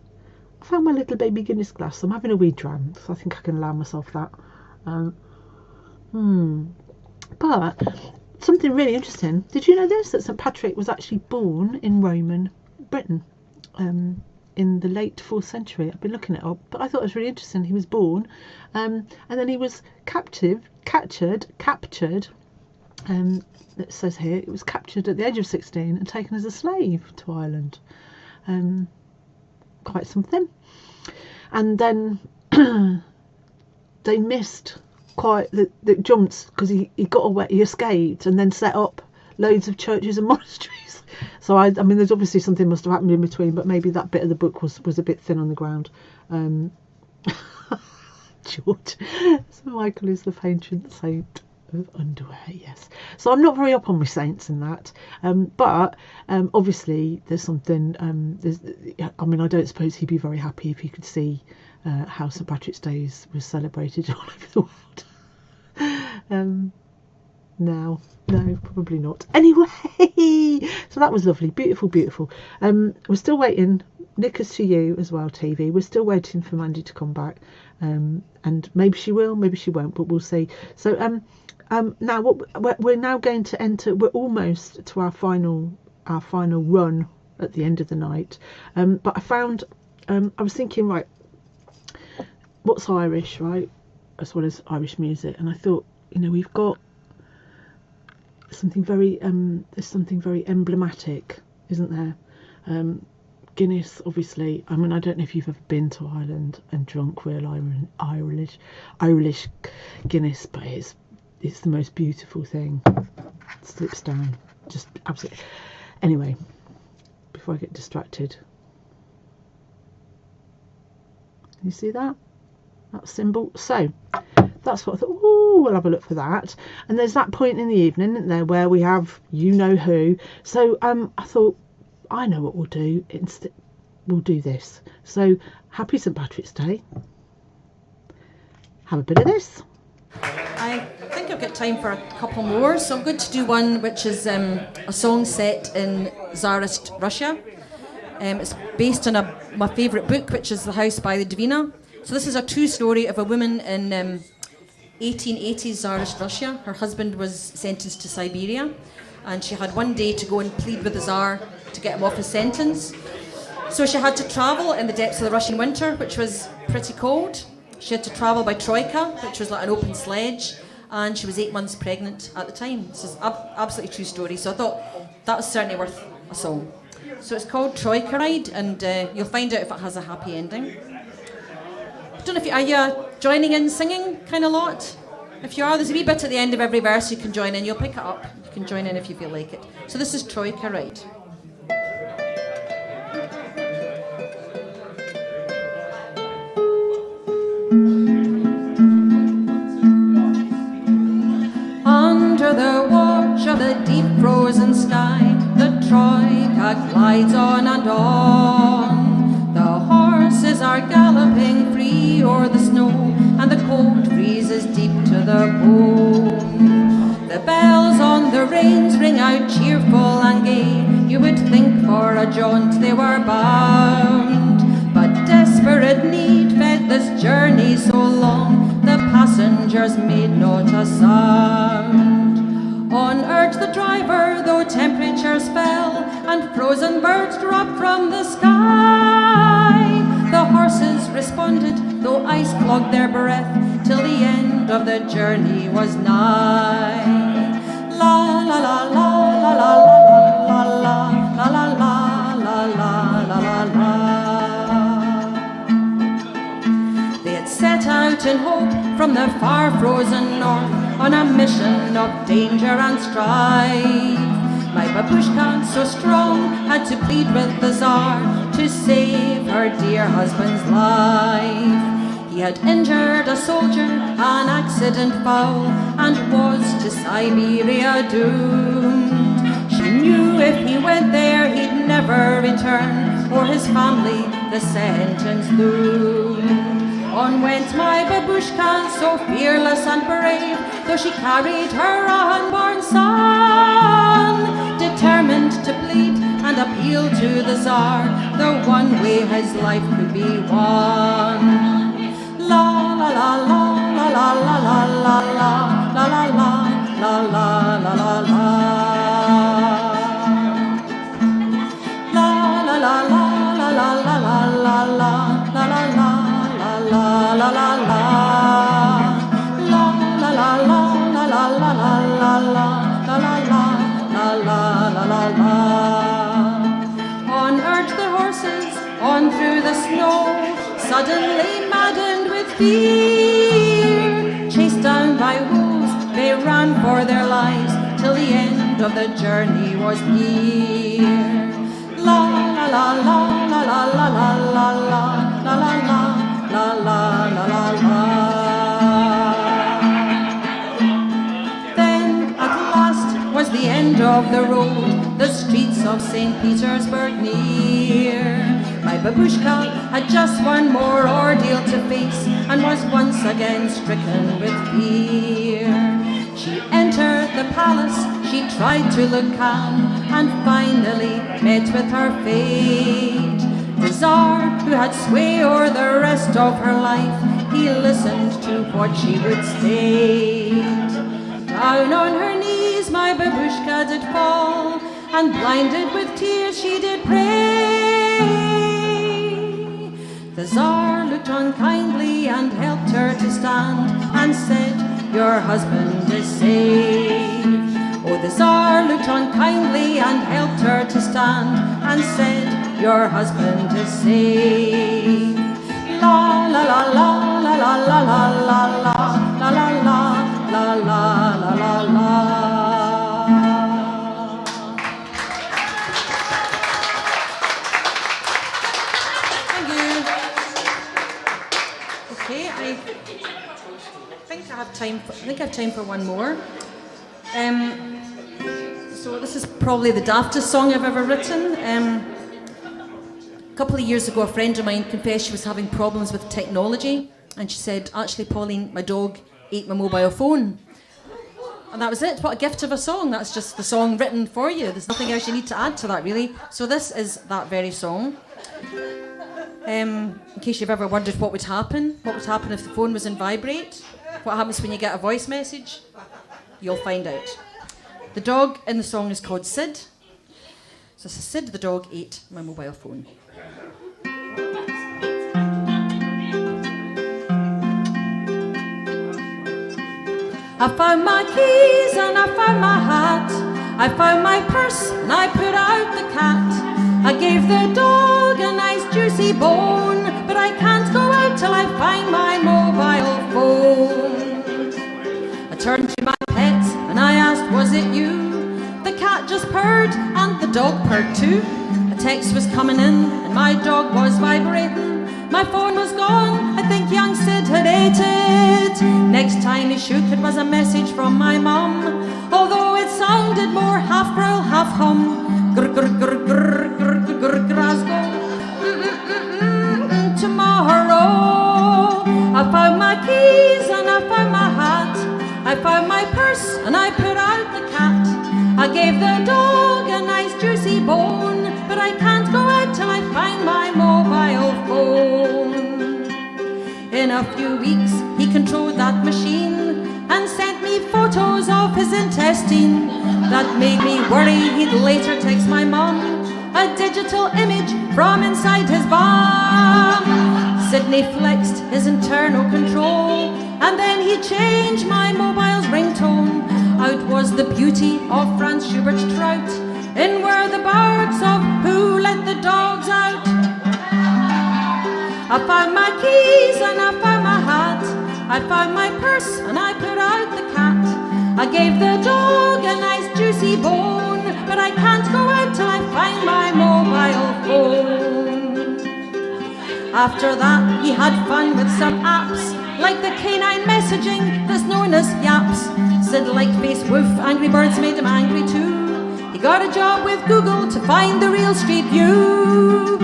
my little baby Guinness glass. I'm having a wee dram, so I think I can allow myself that. But something really interesting. Did you know this? That St Patrick was actually born in Roman Britain in the late 4th century. I've been looking it up, but I thought it was really interesting. He was born, and then he was captured. It says here it was captured at the age of 16 and taken as a slave to Ireland. Quite something. And then they missed quite the jumps, because he got away, he escaped, and then set up loads of churches and monasteries. So I mean, there's obviously something must have happened in between, but maybe that bit of the book was a bit thin on the ground. George, so Michael is the patron saint of underwear, yes. So I'm not very up on my saints in that, but obviously there's something. I mean, I don't suppose he'd be very happy if he could see how St Patrick's Day was celebrated all over the world. No, probably not. Anyway, so that was lovely, beautiful. We're still waiting. Knickers to you as well, TV. We're still waiting for Mandy to come back, and maybe she will, maybe she won't, but we'll see. So now we're now going to enter. We're almost to our final run at the end of the night. But I found I was thinking, right, what's Irish, right, as well as Irish music, and I thought, we've got something very there's something very emblematic, isn't there? Guinness, obviously. I mean, I don't know if you've ever been to Ireland and drunk real Irish Guinness, but it's the most beautiful thing. It slips down, just absolutely. Anyway, before I get distracted, you see that symbol? So that's what I thought. Oh, we'll have a look for that. And there's that point in the evening, isn't there, where we have who. So I thought, I know what we'll do. We'll do this. So happy St Patrick's Day. Have a bit of this. I think I've got time for a couple more, so I'm going to do one which is a song set in Tsarist Russia. It's based on my favourite book, which is The House by the Dvina. So this is a true story of a woman in 1880s Tsarist Russia. Her husband was sentenced to Siberia, and she had one day to go and plead with the Tsar to get him off his sentence. So she had to travel in the depths of the Russian winter, which was pretty cold. She had to travel by troika, which was like an open sledge, and she was 8 months pregnant at the time. This is absolutely true story, so I thought that was certainly worth a song. So it's called Troika Ride, and you'll find out if it has a happy ending. I don't know if are you joining in singing kind of lot? If you are, there's a wee bit at the end of every verse you can join in. You'll pick it up. You can join in if you feel like it. So this is Troika Ride. Under the watch of the deep frozen sky, the troika glides on and on. The horses are galloping free o'er the snow, and the cold freezes deep to the bone. The bells on the reins ring out cheerful and gay. You would think for a jaunt they were bound, but desperate need fed this journey so long, the passengers made not a sound. On urged the driver, though temperatures fell and frozen birds dropped from the sky. The horses responded, though ice clogged their breath, till the end of the journey was nigh. La la la la la la la la la la la la la la la. They had set out in hope from the far frozen north on a mission of danger and strife. My babushka, so strong, had to plead with the Tsar to save her dear husband's life. He had injured a soldier, an accident foul, and was to Siberia doomed. She knew if he went there he'd never return, for his family the sentence loomed. On went my babushka, so fearless and brave, though she carried her unborn son, determined to plead and appeal to the Tsar, the one way his life could be won. La la la la la la la la la la la la la la la la la. La la la la la la la la la la la la la. La la la la la la la la la la la la la la la la. On urged the horses, on through the snow, suddenly maddened with fear. Chased down by wolves, they ran for their lives, till the end of the journey was near. La la la la la la la la la la la la. La la la la la. Then at last was the end of the road, the streets of St. Petersburg near. My babushka had just one more ordeal to face, and was once again stricken with fear. She entered the palace, she tried to look calm, and finally met with her fate. The Tsar, who had sway o'er the rest of her life, he listened to what she would state. Down on her knees my babushka did fall, and blinded with tears she did pray. The Tsar looked on kindly and helped her to stand, and said, "Your husband is safe." Oh, the Tsar looked on kindly and helped her to stand, and said, "Your husband is safe." La la la la la la la la la la la la la la la la la. Thank you. Okay, I think I have time for one more. So this is probably the daftest song I've ever written. A couple of years ago, a friend of mine confessed she was having problems with technology, and she said, "Actually, Pauline, my dog ate my mobile phone." And that was it. What a gift of a song. That's just the song written for you. There's nothing else you need to add to that, really. So this is that very song. In case you've ever wondered what would happen if the phone was in vibrate, what happens when you get a voice message, you'll find out. The dog in the song is called Sid. So Sid the dog ate my mobile phone. I found my keys and I found my hat. I found my purse and I put out the cat. I gave the dog a nice juicy bone, but I can't go out till I find my mobile phone. I turned to my pet and I asked, was it you? The cat just purred and the dog purred too. A text was coming in and my dog was vibrating. My phone was gone, I think young Sid had ate it. Next time he shook, it was a message from my mum, although it sounded more half growl, half hum. Grr, grr, grr, grr, grr, grr, grr, Glasgow. Tomorrow. I found my keys and I found my hat. I found my purse and I put out the cat. I gave the dog a nice juicy bone, but I can't go out till I find my mobile phone. In a few weeks he controlled that machine and sent me photos of his intestine. That made me worry he'd later text my mum a digital image from inside his bum. Sydney flexed his internal control and then he changed my mobile's ringtone. Out was the beauty of Franz Schubert's Trout, in were the barks of Who Let the Dogs Out. I found my keys and I found my hat. I found my purse and I put out the cat. I gave the dog a nice juicy bone, but I can't go out till I find my mobile phone. After that he had fun with some apps, like the canine messaging that's known as Yaps. Sid liked Face Woof, Angry Birds made him angry too. He got a job with Google to find the real street view.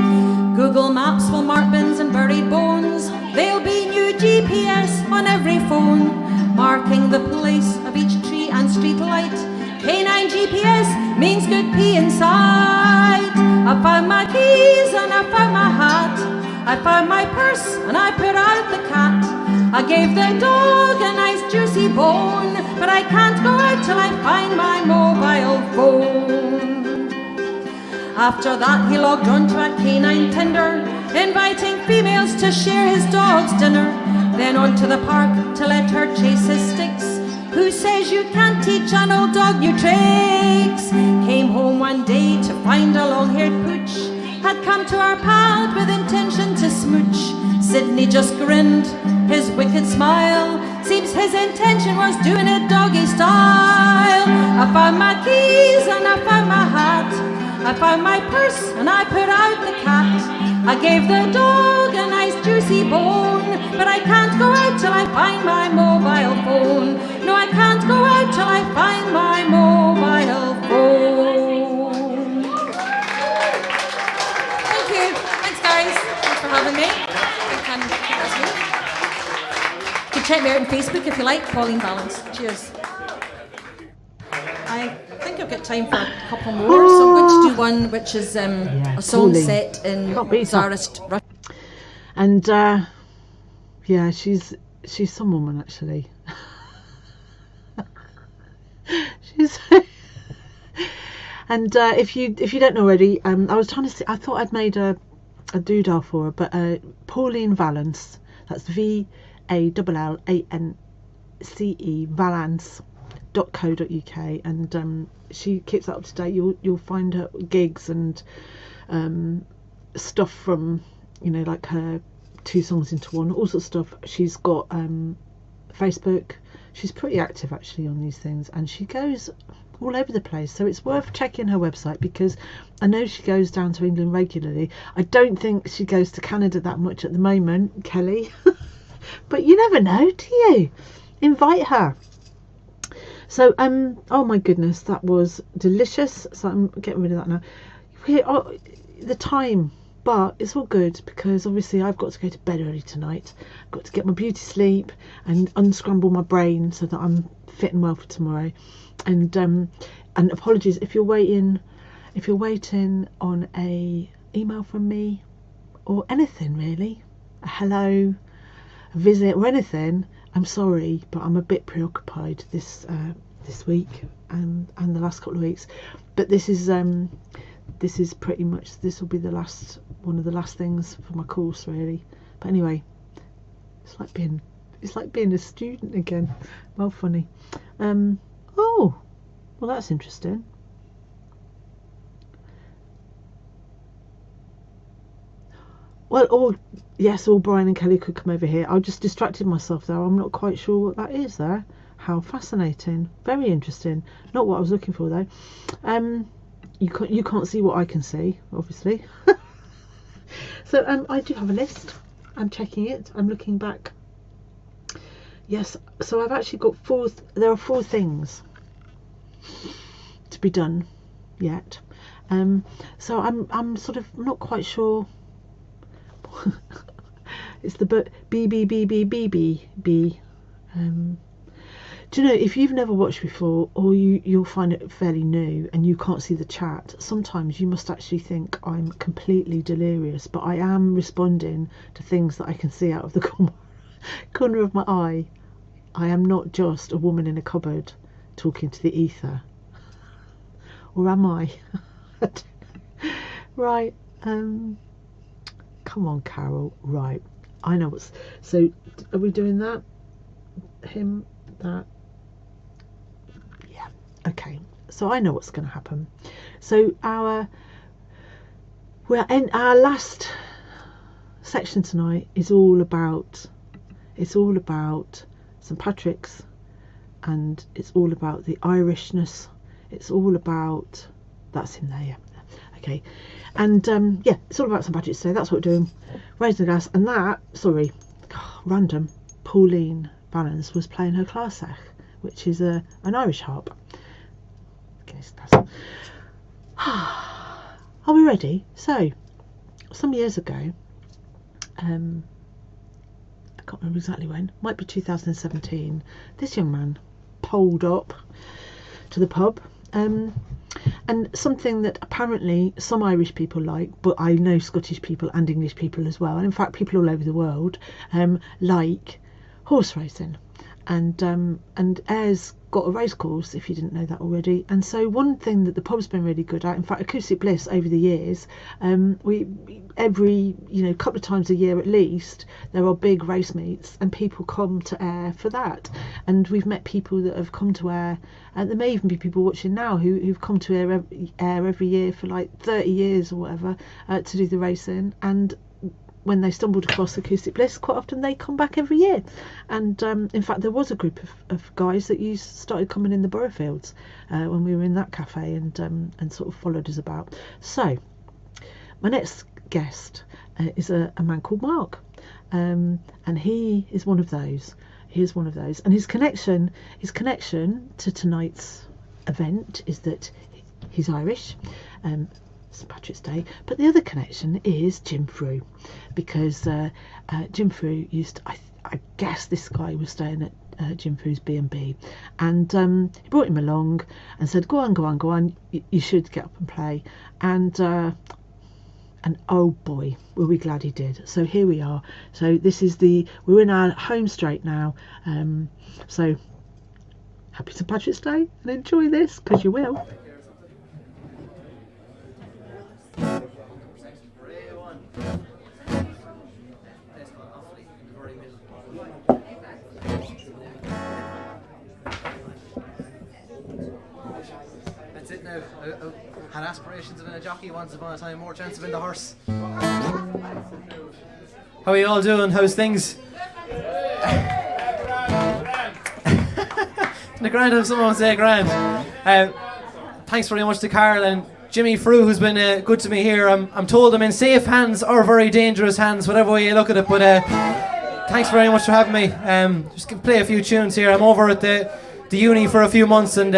Google Maps will mark bins and buried bones. There'll be new GPS on every phone, marking the place of each tree and street light. Canine GPS means good pee inside. I found my keys and I found my hat. I found my purse and I put out the cat. I gave the dog a nice juicy bone, but I can't go out till I find my mobile phone. After that he logged on to a canine Tinder, inviting females to share his dog's dinner. Then on to the park to let her chase his sticks. Who says you can't teach an old dog new tricks? Came home one day to find a long-haired pooch had come to our pad with intention to smooch. Sydney just grinned his wicked smile. Seems his intention was doing it doggy style. I found my keys and I found my hat. I found my purse and I put out the cat. I gave the dog a nice juicy bone, but I can't go out till I find my mobile phone. No, I can't go out till I find my mobile phone. Thank you. Thanks, guys. Thanks for having me. You can check me out on Facebook if you like, Pauline Balance. Cheers. I think I've got time for a couple more, so I'm going to do one which is a song set in Tsarist Russia. And yeah, she's some woman actually. She's and if you don't know already, I was trying to see, I thought I'd made a doodah for her, but Pauline Valance, that's VALLANCE, Valance.co.uk, and she keeps that up to date. You'll find her gigs and stuff from, you know, like her 2 songs into one, all sorts of stuff. She's got Facebook. She's pretty active actually on these things, and she goes all over the place, so it's worth checking her website, because I know she goes down to England regularly. I don't think she goes to Canada that much at the moment, Kelly. But you never know, do you? Invite her. So oh my goodness, that was delicious. So I'm getting rid of that now. The time, but it's all good, because obviously I've got to go to bed early tonight. I've got to get my beauty sleep and unscramble my brain so that I'm fit and well for tomorrow. And apologies if you're waiting on a email from me or anything really, a hello, a visit or anything. I'm sorry, but I'm a bit preoccupied this week and the last couple of weeks. But this is this is pretty much, this will be one of the last things for my course, really. But anyway, it's like being a student again. Well, funny. Oh, well, that's interesting. Well, yes, all Brian and Kelly could come over here. I just distracted myself there. I'm not quite sure what that is there. How fascinating. Very interesting. Not what I was looking for, though. You can't see what I can see, obviously. So I do have a list. I'm checking it. I'm looking back. Yes, so I've actually got there are 4 things to be done yet. So I'm sort of not quite sure. It's the B. Do you know, if you've never watched before, or you'll find it fairly new and you can't see the chat, sometimes you must actually think I'm completely delirious, but I am responding to things that I can see out of the corner of my eye. I am not just a woman in a cupboard talking to the ether. Or am I? Right. Come on, Carol. Right. I know what's... So, are we doing that? Him, that? Yeah. Okay. So, I know what's going to happen. So, our last section tonight is all about... It's all about St. Patrick's, and it's all about the Irishness. It's all about... That's him there, yeah. Okay. And yeah, it's all about St. Patrick's Day. That's what we're doing. Raising the glass. And that, sorry, random, Pauline Valens was playing her clarsach, which is an Irish harp. Okay, are we ready? So, some years ago, I can't remember exactly when, might be 2017, this young man poled up to the pub. And something that apparently some Irish people like, but I know Scottish people and English people as well, and in fact people all over the world like horse racing. And Ayres got a race course, if you didn't know that already. And so one thing that the pub's been really good at, in fact Acoustic Bliss over the years, we every couple of times a year at least, there are big race meets and people come to Ayr for that. And we've met people that have come to Ayr, and there may even be people watching now who've come to Ayr every year for like 30 years or whatever to do the racing. And when they stumbled across Acoustic Bliss, quite often they come back every year. And in fact there was a group of guys that started coming in the Boroughfields when we were in that cafe, and sort of followed us about. So my next guest is a man called Mark, and he is one of those. And his connection to tonight's event is that he's Irish, St. Patrick's Day, but the other connection is Jim Frew, because Jim Frew used to, I guess this guy was staying at Jim Frew's B&B, and he brought him along and said, go on, you should get up and play. And oh boy, were we glad he did. So here we are. So this is we're in our home straight now. So happy St. Patrick's Day and enjoy this, because you will. That's it now. Had aspirations of being a jockey once upon a time, more chance of being the horse. How are you all doing? How's things? The grand, if someone would say grand. Thanks very much to Carl and Jimmy Frew, who's been good to me here. I'm told I'm in safe hands or very dangerous hands, whatever way you look at it. But thanks very much for having me. Just gonna play a few tunes here. I'm over at the uni for a few months, and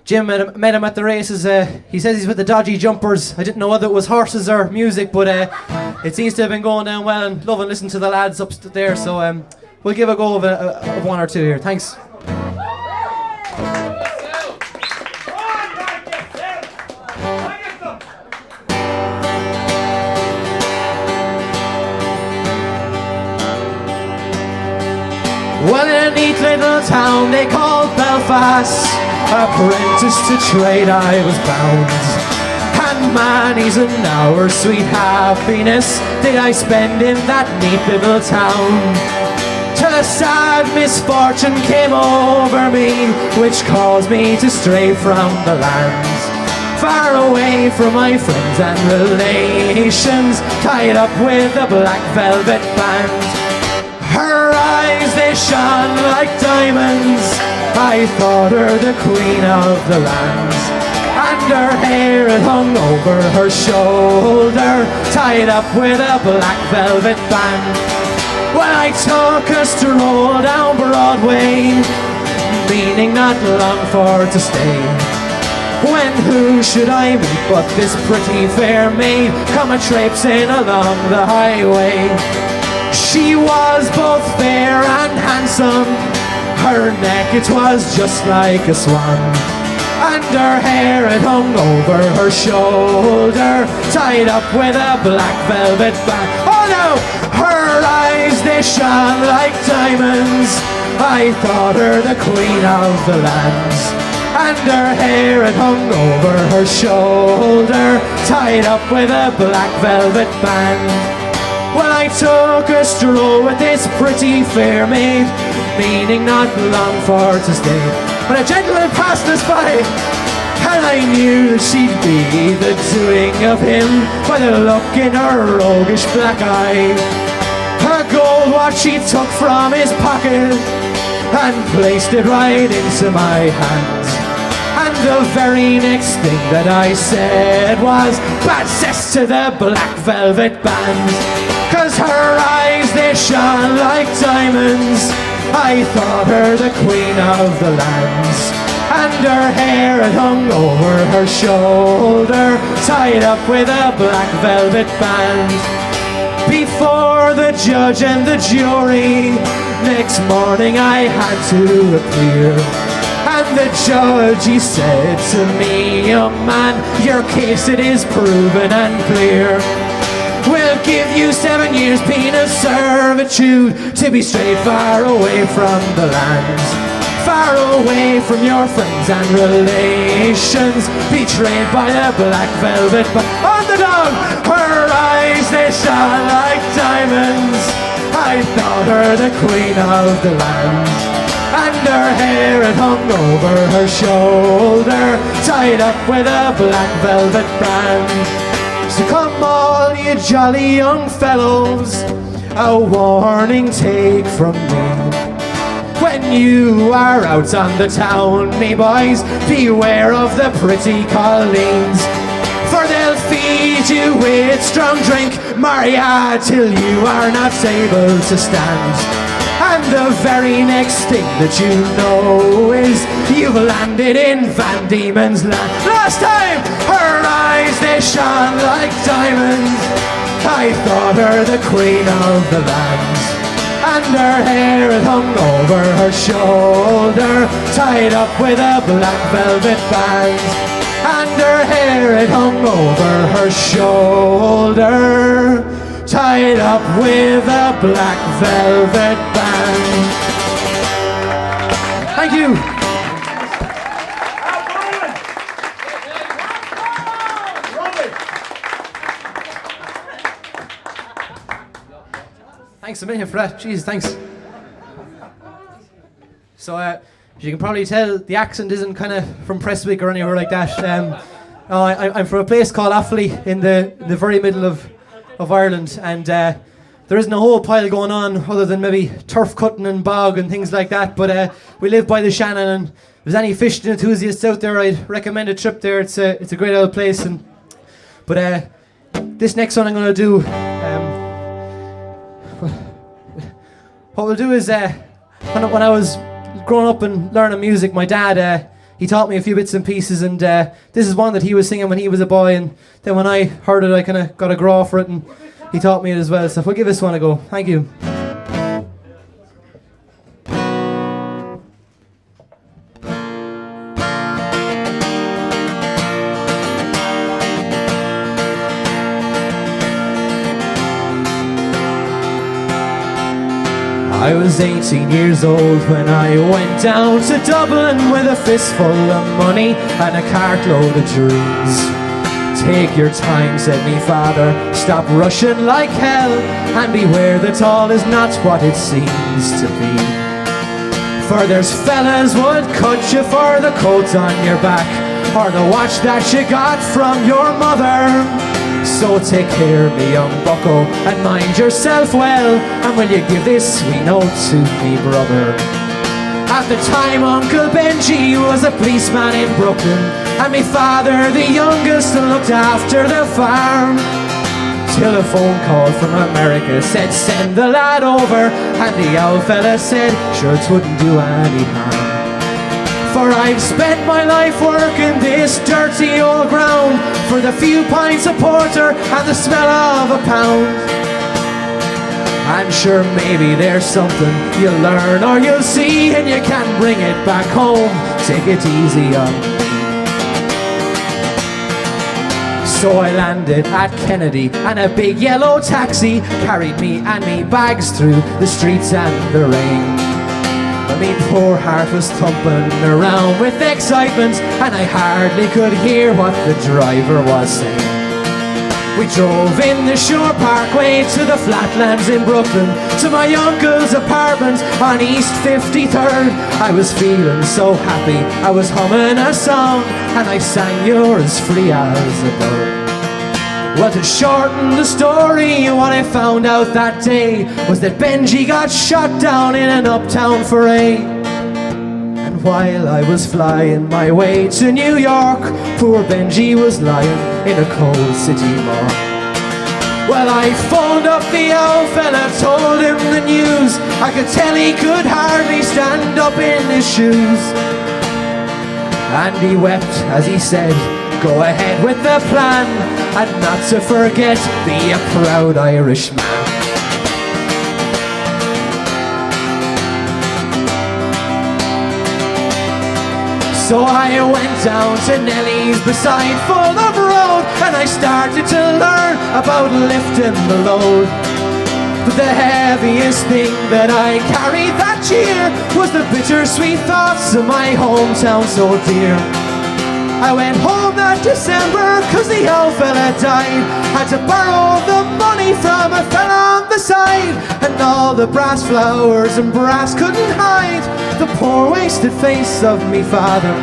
Jim met him at the races. He says he's with the dodgy jumpers. I didn't know whether it was horses or music, but it seems to have been going down well, and loving listening to the lads up there. So we'll give a go of one or two here. Thanks. Well, in a neat little town they called Belfast, apprenticed to trade I was bound, and And many's an hour sweet happiness did I spend in that neat little town, till a sad misfortune came over me, which caused me to stray from the land, far away from my friends and relations, tied up with a black velvet band. Her eyes, they shone like diamonds, I thought her the queen of the land, and her hair it hung over her shoulder, tied up with a black velvet band. Well, I took a stroll down Broadway, meaning not long for to stay, when who should I meet but this pretty fair maid come a-traipsing along the highway. She was both fair and handsome, her neck it was just like a swan, and her hair it hung over her shoulder, tied up with a black velvet band. Oh no! Her eyes they shone like diamonds, I thought her the queen of the land, and her hair it hung over her shoulder, tied up with a black velvet band. Well, I took a stroll with this pretty fair maid, meaning not long for to stay, when a gentleman passed us by, and I knew that she'd be the doing of him by the look in her roguish black eye. Her gold watch she took from his pocket and placed it right into my hand, and the very next thing that I said was bad cess to the black velvet band, 'cause her eyes they shone like diamonds, I thought her the queen of the land, and her hair it hung over her shoulder, tied up with a black velvet band. Before the judge and the jury, next morning I had to appear, and the judge he said to me, young man, your case it is proven and clear. We'll give you 7 years penal servitude to be straight far away from the land, far away from your friends and relations, betrayed by the black velvet on the dog. Her eyes they shone like diamonds, I thought her the queen of the land, and her hair it hung over her shoulder, tied up with a black velvet band. So come all you jolly young fellows, a warning take from me. When you are out on the town, me boys, beware of the pretty colleens, for they'll feed you with strong drink, Maria, till you are not able to stand. And the very next thing that you know is you've landed in Van Diemen's Land. Last time, her eyes they shone like diamonds, I thought her the queen of the land, and her hair it hung over her shoulder, tied up with a black velvet band, and her hair it hung over her shoulder, tied up with a black velvet band. Thank you. Thanks a million for that. Jeez, thanks. So, as you can probably tell, the accent isn't kind of from Prestwick or anywhere like that. I'm from a place called Offaly in the very middle of Ireland, and there isn't a whole pile going on other than maybe turf cutting and bog and things like that, but we live by the Shannon, and if there's any fishing enthusiasts out there, I'd recommend a trip there. It's a great old place. But this next one I'm going to do, what we'll do is when I was growing up and learning music, my dad he taught me a few bits and pieces, and this is one that he was singing when he was a boy, and then when I heard it I kind of got a graw for it, and he taught me it as well, so we'll give this one a go. Thank you. I was 18 years old when I went down to Dublin with a fistful of money and a cartload of dreams, Take your time, said me father, stop rushing like hell, and beware that all is not what it seems to be. For there's fellas would cut you for the coat on your back, or the watch that you got from your mother. So take care, me young bucko, and mind yourself well, and will you give this sweet note to me brother? At the time Uncle Benji was a policeman in Brooklyn, and me father the youngest looked after the farm. Till a phone call from America said send the lad over, and the old fella said sure it wouldn't do any harm. For I've spent my life working this dirty old ground for the few pints of porter and the smell of a pound. I'm sure maybe there's something you'll learn or you'll see, and you can bring it back home. Take it easy on. So I landed at Kennedy, and a big yellow taxi carried me and me bags through the streets and the rain. But me poor heart was thumping around with excitement, and I hardly could hear what the driver was saying. We drove in the Shore Parkway to the flatlands in Brooklyn, to my uncle's apartment on East 53rd. I was feeling so happy, I was humming a song, and I sang You're as free as a bird. Well, to shorten the story, what I found out that day was that Benji got shot down in an uptown foray. And while I was flying my way to New York, poor Benji was lying in a cold city morgue. Well, I phoned up the old fella, told him the news. I could tell he could hardly stand up in his shoes. And he wept as he said, go ahead with the plan, and not to forget, be a proud Irishman. So I went down to Nellie's beside Fulham Road, and I started to learn about lifting the load. But the heaviest thing that I carried that year was the bittersweet thoughts of my hometown so dear. I went home that December cause the old fella died. Had to borrow the money from a fella on the side, and all the brass flowers and brass couldn't hide the poor wasted face of me father.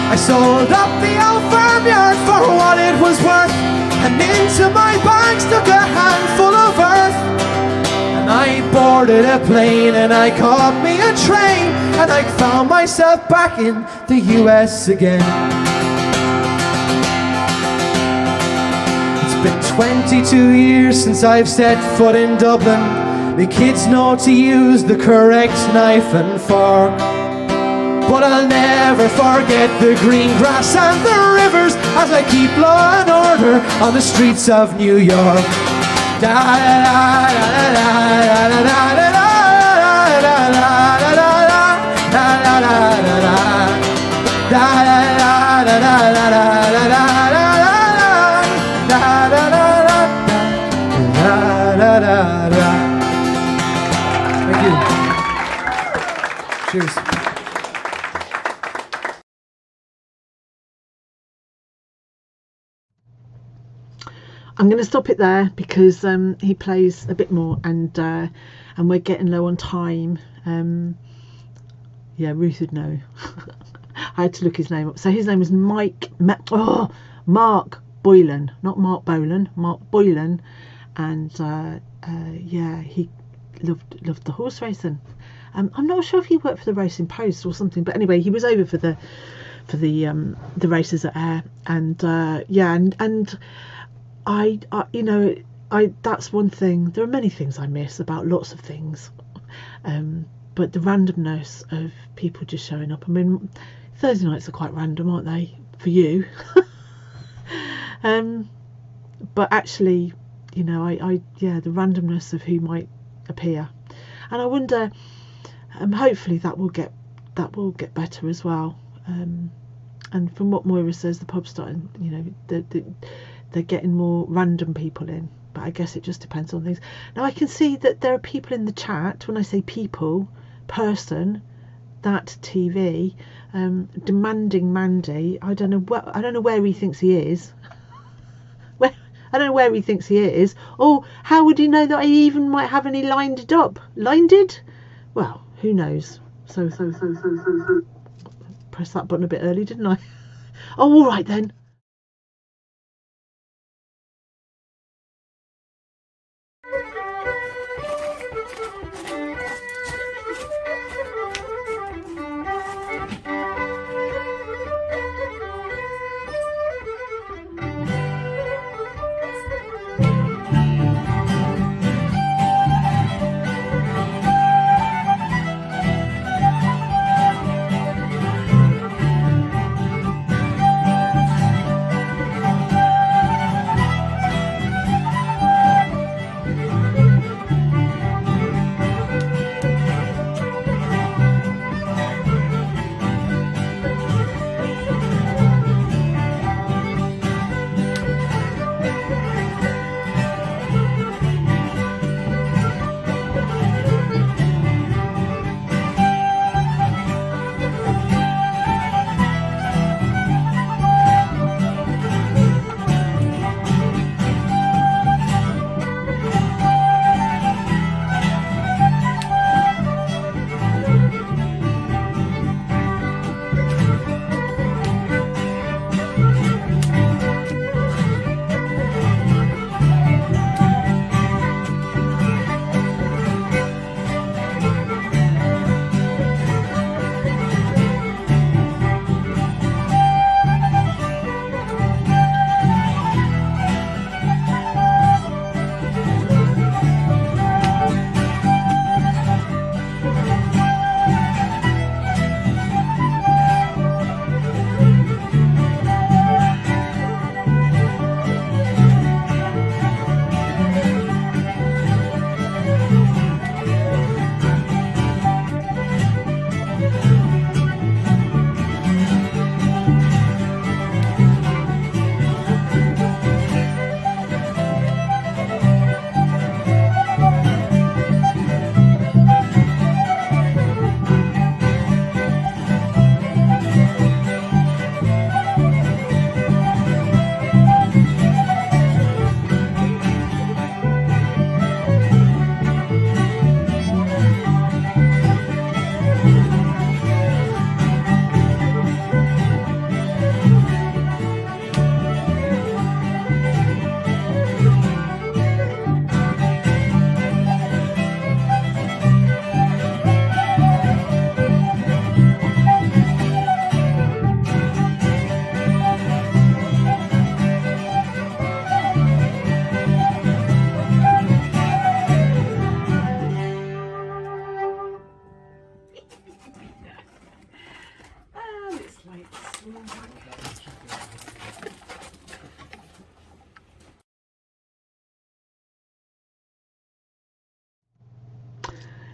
I sold up the old farmyard for what it was worth, and into my bag stuck a handful of earth. And I boarded a plane and I caught me a train, and I found myself back in the US again. It's been 22 years since I've set foot in Dublin. The kids know to use the correct knife and fork, but I'll never forget the green grass and the rivers as I keep law and order on the streets of New York. Thank you. Cheers. I'm going to stop it there because he plays a bit more, and we're getting low on time. Yeah, Ruth would know. I had to look his name up. So his name is Mark Boylan, not Mark Bolan, Mark Boylan, and yeah, he loved the horse racing. I'm not sure if he worked for the Racing Post or something, but anyway, he was over for the races at Ayr, and yeah, and I you know, that's one thing. There are many things I miss about lots of things, but the randomness of people just showing up. I mean, Thursday nights are quite random, aren't they, for you? But actually, you know, yeah, the randomness of who might appear, and I wonder, hopefully that will get better as well. And from what Moira says, the pub's starting, you know, they're getting more random people in, but I guess it just depends on things. Now I can see that there are people in the chat. When I say people, person, that TV, demanding Mandy. I don't know where he thinks he is. I don't know where he thinks he is. Or how would he know that I even might have any lined up? Lined? Well, who knows? So. Press that button a bit early, didn't I? Oh, all right then.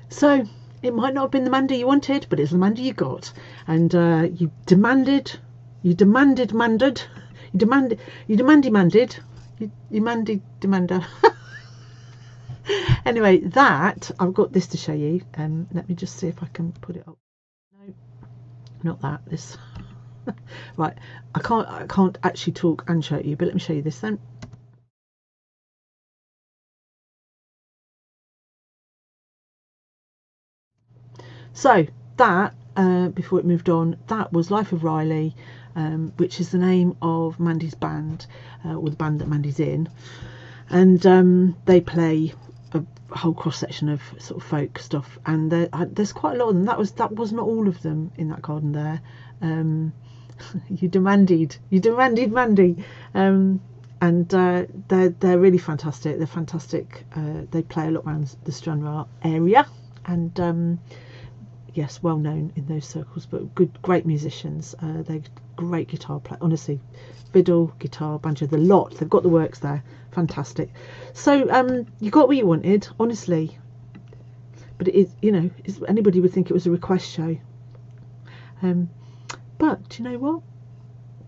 So it might not have been the Mandy you wanted, but it's the Mandy you got, and you demanded. Anyway, that I've got this to show you. Let me just see if I can put it up. No, not that. This. Right, I can't actually talk and show you, but let me show you this then. So that, before it moved on, that was Life of Riley, which is the name of Mandy's band, or the band that Mandy's in, and they play a whole cross section of sort of folk stuff, and there's quite a lot of them. That was not all of them in that garden there. You demanded Mandy, and they're really fantastic. They're fantastic. They play a lot around the Stranraer area, and yes, well known in those circles, but great musicians. They're great guitar play, honestly, fiddle, guitar, banjo, the lot. They've got the works there, fantastic. So you got what you wanted, honestly. But it is, you know, anybody would think it was a request show. But do you know what?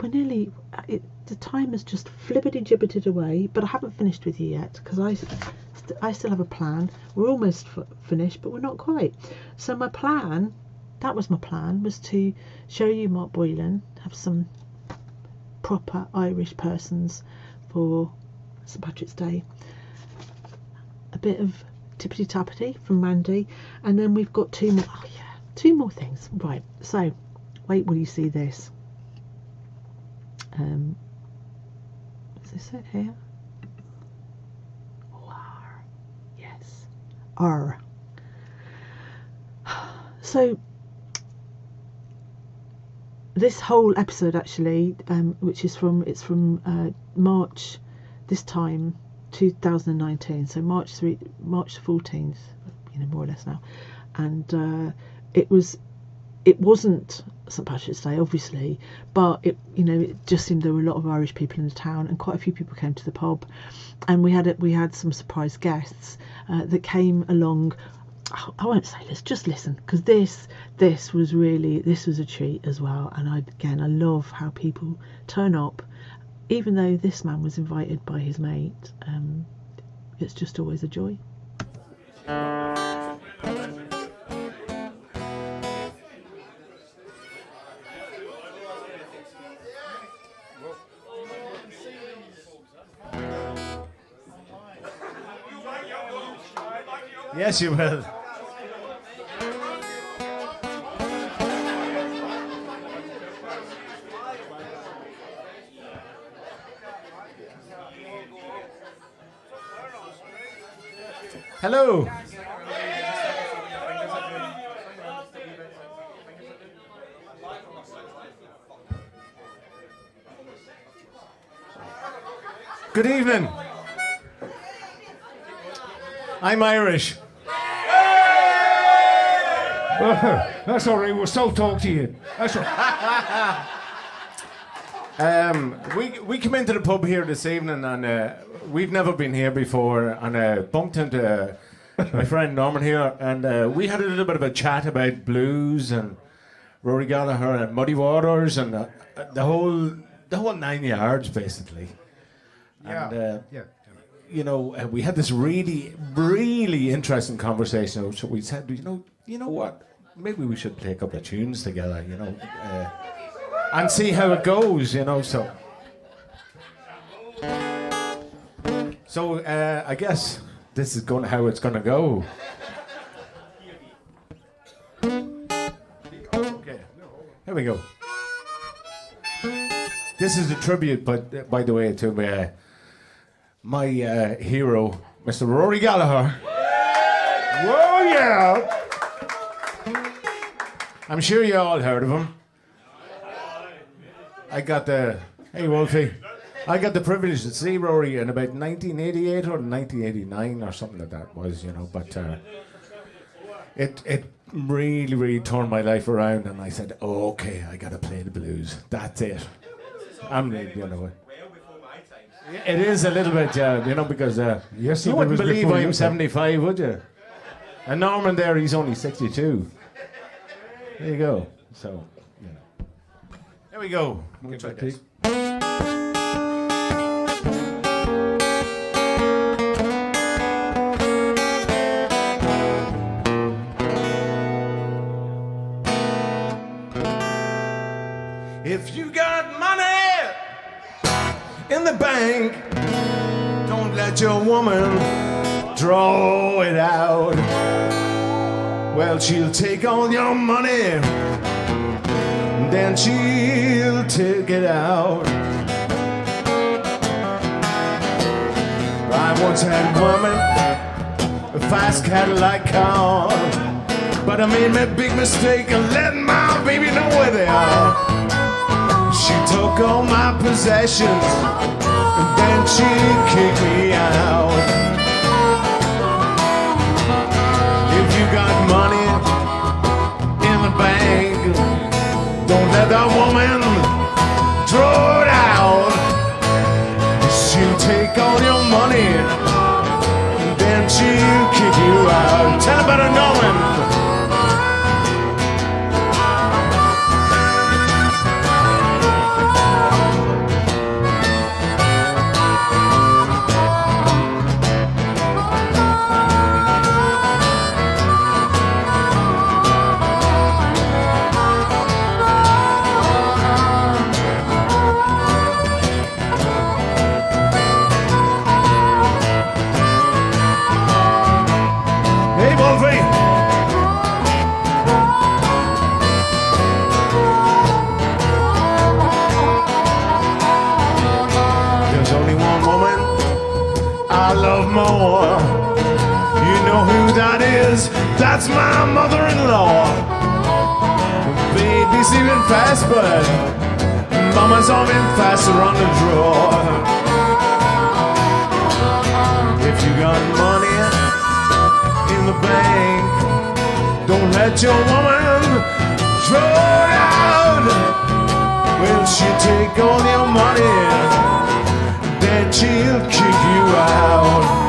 We're nearly. The time has just flibberty-gibberted away, but I haven't finished with you yet because I still have a plan. We're almost finished, but we're not quite. So my plan, was to show you Mark Boylan, have some proper Irish persons for St Patrick's Day. A bit of tippity tappity from Mandy, and then we've got two more things. Right, so wait will you see this. Is this it here? Oh, R. Yes, R. So this whole episode actually, which is from March this time 2019, so March the 14th, more or less now, and it wasn't St Patrick's Day obviously, but it just seemed there were a lot of Irish people in the town, and quite a few people came to the pub, and we had some surprise guests that came along. I won't say let's just listen, because this was a treat as well, and I love how people turn up, even though this man was invited by his mate. It's just always a joy. Yes, you will. Hello. Good evening. I'm Irish. That's all right. We'll still talk to you. That's all right. We came into the pub here this evening, and we've never been here before, and bumped into my friend Norman here, and we had a little bit of a chat about blues and Rory Gallagher and Muddy Waters and the whole 9 yards basically. And, we had this really, really interesting conversation. So we said, you know what? Maybe we should play a couple of tunes together, and see how it goes, So I guess this is how it's gonna go. Okay, here we go. This is a tribute, but by the way, to my hero, Mr. Rory Gallagher. Whoa, yeah! I'm sure you all heard of him. Hey Wolfie, I got the privilege to see Rory in about 1988 or 1989 or something like that was, but it really, really turned my life around, and I said, oh, okay, I gotta play the blues. That's it. It is a little bit, because Yes, you wouldn't believe before I'm your 75, would you? And Norman there, he's only 62. There you go. So, Here we go. We'll try this. If you got money in the bank, don't let your woman draw it out. Well, she'll take all your money, then she'll take it out. I once had a woman, a fast Cadillac car, but I made my big mistake of letting my baby know where they are. She took all my possessions, and then she kicked me out. If you got money in the bank, don't let that woman draw it out. She'll take all your money, and then she'll kick you out. Tell about her knowing. more. You know who that is? That's my mother-in-law. Baby's leaving fast, but Mama's moving faster on the draw. If you got money in the bank, don't let your woman throw it out. When she take all your money, then she'll kick you out.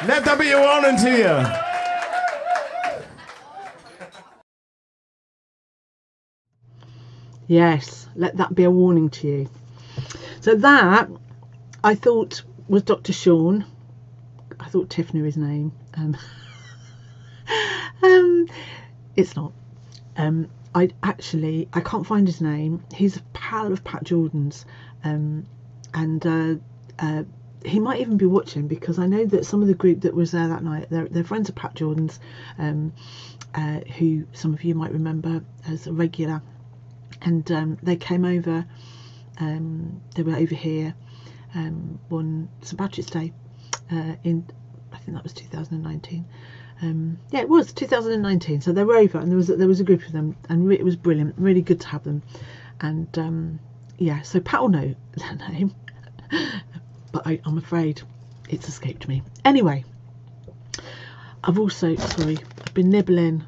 Let that be a warning to you. Yes, let that be a warning to you. So that, I thought, was Dr. Sean. I thought Tiff knew his name. It's not. I can't find his name. He's a pal of Pat Jordan's. He might even be watching, because I know that some of the group that was there that night, they're friends of Pat Jordan's, who some of you might remember as a regular, and they came over. They were over here on St Patrick's Day in, I think that was 2019. Yeah, it was 2019. So they were over, and there was a group of them, and it was brilliant, really good to have them. And yeah, so Pat will know their name. But I'm afraid it's escaped me. Anyway, I've been nibbling.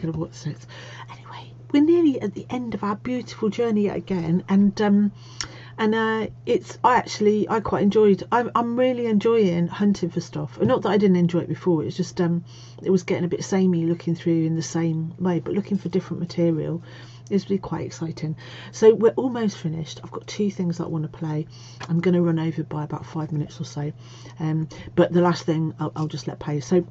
What's it? Anyway, we're nearly at the end of our beautiful journey yet again, and I quite enjoyed. I'm really enjoying hunting for stuff. Not that I didn't enjoy it before. It's just it was getting a bit samey looking through in the same way, but looking for different material is really quite exciting. So we're almost finished. I've got 2 things that I want to play. I'm going to run over by about 5 minutes or so, but the last thing I'll just let play. So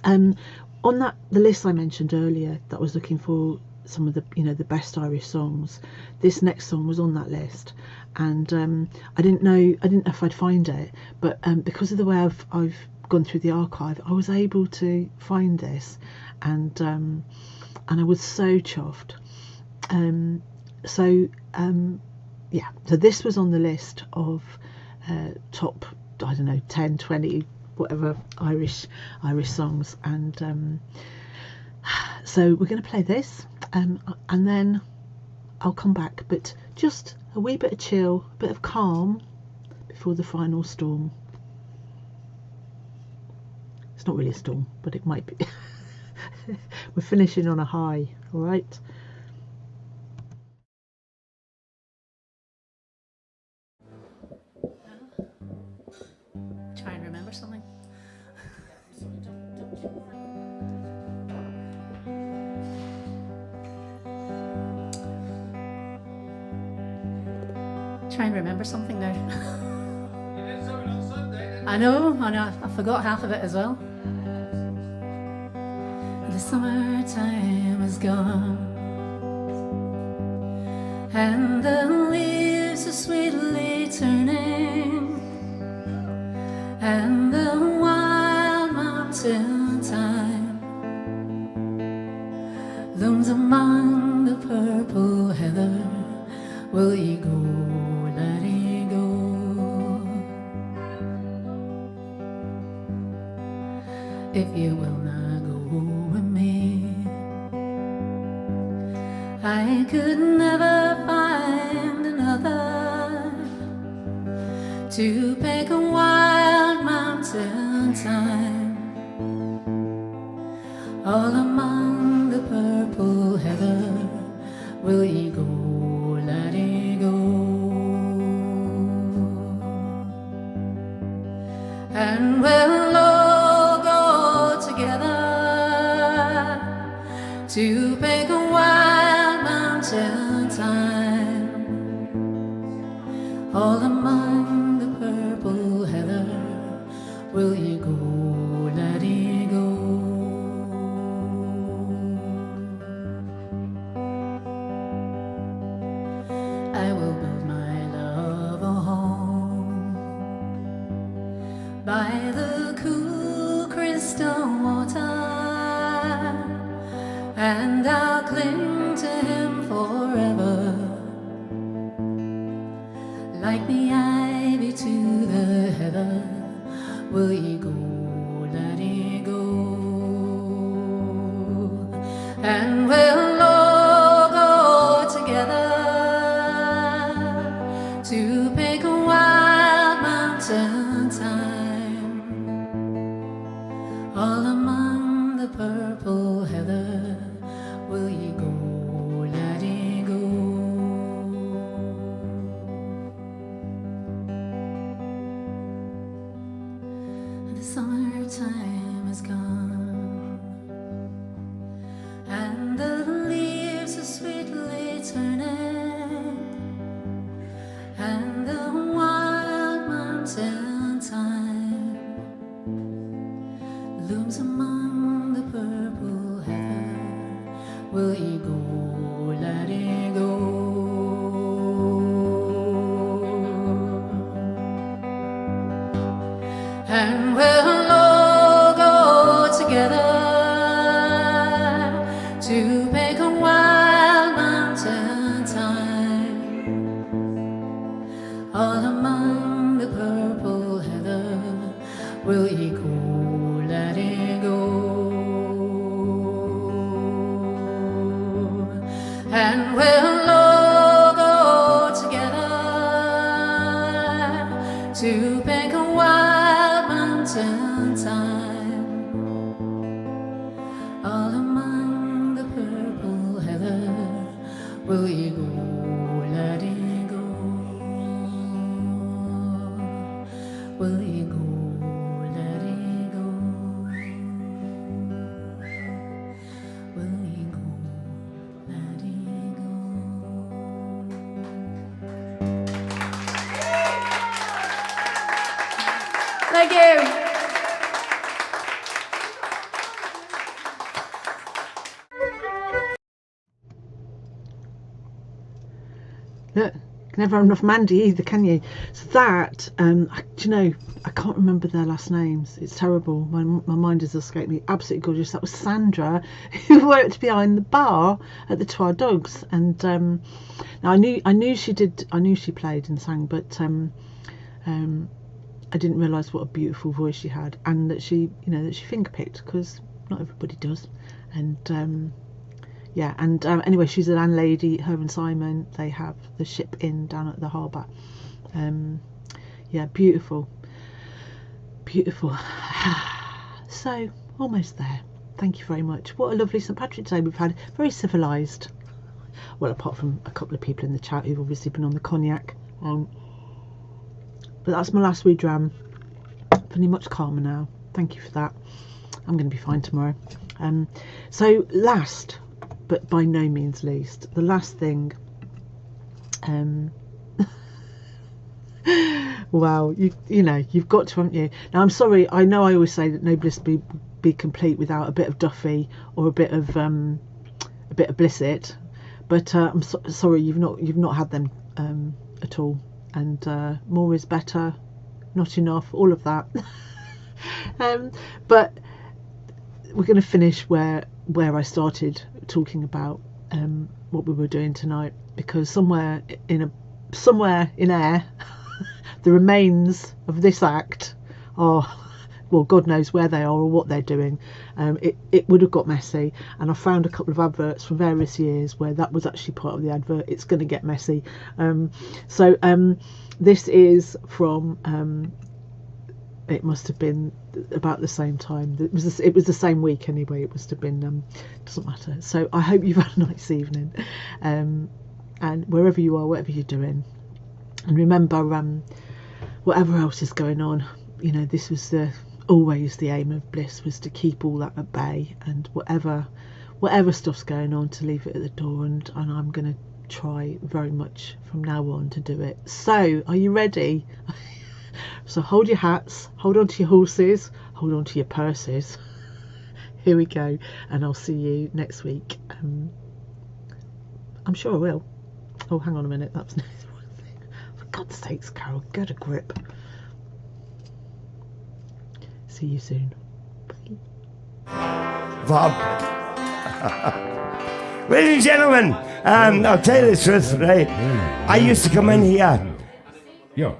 on the list I mentioned earlier, that I was looking for some of the the best Irish songs, this next song was on that list, and I didn't know if I'd find it, but because of the way I've gone through the archive, I was able to find this, and I was so chuffed. Yeah, so this was on the list of top, I don't know, 10, 20, whatever Irish songs, and so we're going to play this, and then I'll come back, but just a wee bit of chill, a bit of calm before the final storm. It's not really a storm, but it might be. We're finishing on a high, all right? Try and remember something. Try and remember something now. I know, I forgot half of it as well. The summertime is gone, and the leaves are sweetly turning, and the wild mountain thyme looms among the purple heather. Will ye go, laddie, go? If you will not go with me, I could never find another to pick a wild mountain thyme all among the purple heather. Will ye go, laddie, go? time, all among the purple heather, will you go, laddie, go? I will build my love a home by the cool crystal water, and I'll cling to him forever, like the ivy to the heather. Will ye go, laddie, go? And we'll all go together to pick a wild mountain thyme, all among the purple heather. Will ye go, laddie, go? The summertime is gone, and the leaves are sweetly turning, and the wild mountain thyme looms among the purple heather. Will ye go, laddie, go? And we'll all go together to pick a wild mountain thyme, all among the purple heather. Will ye go, laddie, go? And we'll all go together to pick a wild mountain thyme, all among the purple heather. Will ye go, laddie, go? Will ye go, laddie, go? Will ye go, laddie, go? Thank you. Look, you can never have enough Mandy either, can you? So that, do you know, I can't remember their last names. It's terrible. My mind has escaped me. Absolutely gorgeous. That was Sandra, who worked behind the bar at the Trois Dogs. And now I knew she played and sang, but I didn't realise what a beautiful voice she had, and that she fingerpicked, because not everybody does. And yeah, and anyway, she's a landlady. Her and Simon, they have the Ship Inn down at the harbour. Yeah, beautiful. So, almost there. Thank you very much. What a lovely St Patrick's Day we've had. Very civilised. Well, apart from a couple of people in the chat who've obviously been on the cognac. But that's my last wee dram. Feeling much calmer now. Thank you for that. I'm going to be fine tomorrow. So last, but by no means least, the last thing. Wow, you know, you've got to, haven't you? Now, I'm sorry. I know I always say that no bliss be complete without a bit of Duffy or a bit of Blisset, but I'm sorry you've not had them at all. And more is better, not enough, all of that. But we're going to finish where I started talking about what we were doing tonight, because somewhere in air the remains of this act are, well, God knows where they are or what they're doing. It would have got messy, and I found a couple of adverts from various years where that was actually part of the advert. It's going to get messy. So this is from it must have been about the same time. It was the same week anyway. It must have been doesn't matter. So I hope you've had a nice evening, and wherever you are, whatever you're doing, and remember, whatever else is going on, you know, this was always the aim of Bliss, was to keep all that at bay, and whatever stuff's going on, to leave it at the door. And I'm gonna try very much from now on to do it. So, are you ready? So hold your hats, hold on to your horses, hold on to your purses. Here we go, and I'll see you next week. I'm sure I will. Oh, hang on a minute, that's the wrong thing. For God's sakes, Carol, get a grip. See you soon. Bob. Ladies and gentlemen, I'll tell you the truth, right? I used to come in here. Yeah.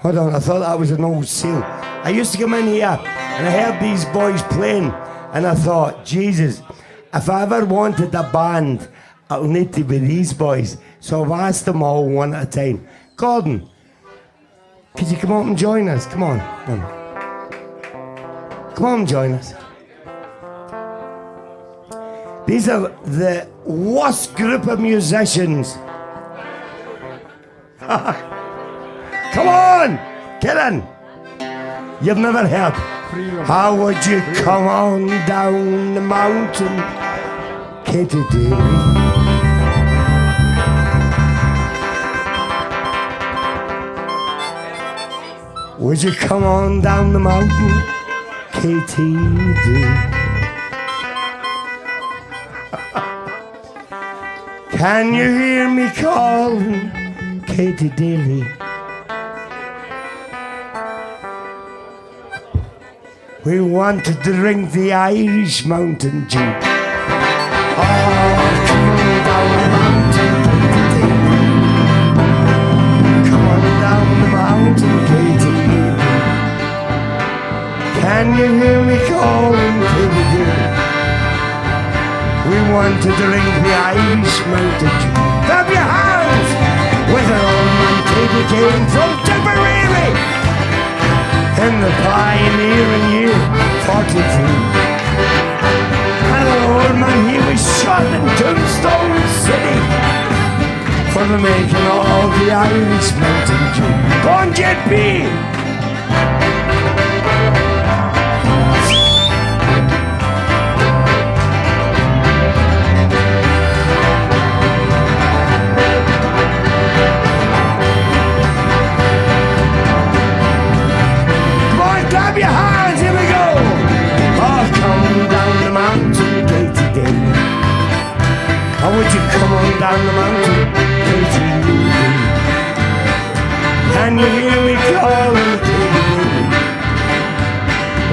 Hold on, I thought that was an old seal. I used to come in here and I heard these boys playing and I thought, Jesus, if I ever wanted a band, it'll need to be these boys. So I've asked them all one at a time. Gordon, could you come up and join us? Come on. Come on and join us. These are the worst group of musicians. Come on, get in. You've never heard. How would you come on down the mountain, Katy Daly? Would you come on down the mountain, Katy Daly? Can you hear me calling, Katy Daly? We want to drink the Irish Mountain Dew. Oh, come on down the mountain, Katy Daly. Come on down the mountain, Katy Daly. Can you hear me calling, Katy Daly? We want to drink the Irish Mountain Dew. Clap your hands! With an old man Katy came from Tipperary in the pioneering year 43. And the old man, he was shot in Tombstone City for the making of the Irish Mountain Dew. Go on, Jet B! Clap your hands, here we go! Oh, come down the mountain, Katy Daly. How would you come on down the mountain, Katy Daly? Can you hear me calling, Katy Daly?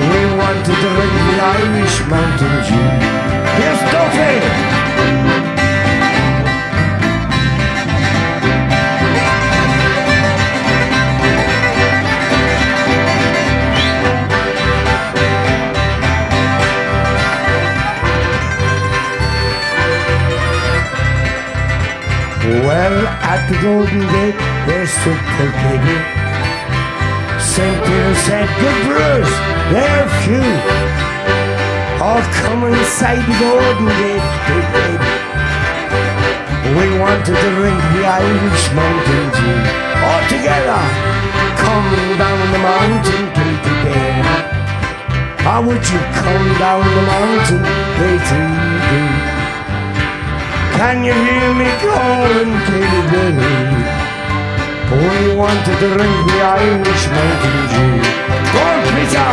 We want to drink the Irish Mountain Dew. Here's Duffy! Well, at the Golden Gate, there stood Kilkenny. St. Peter said, good brews, they're few. All come inside the Golden Gate, big baby. We wanted to drink the Irish Mountain Dew. All together, come down the mountain, Katy Daly. How would you come down the mountain, Katy Daly? Can you hear me calling, Katy Daly? We want to drink the Irish Mountain Dew. Go on, Peter!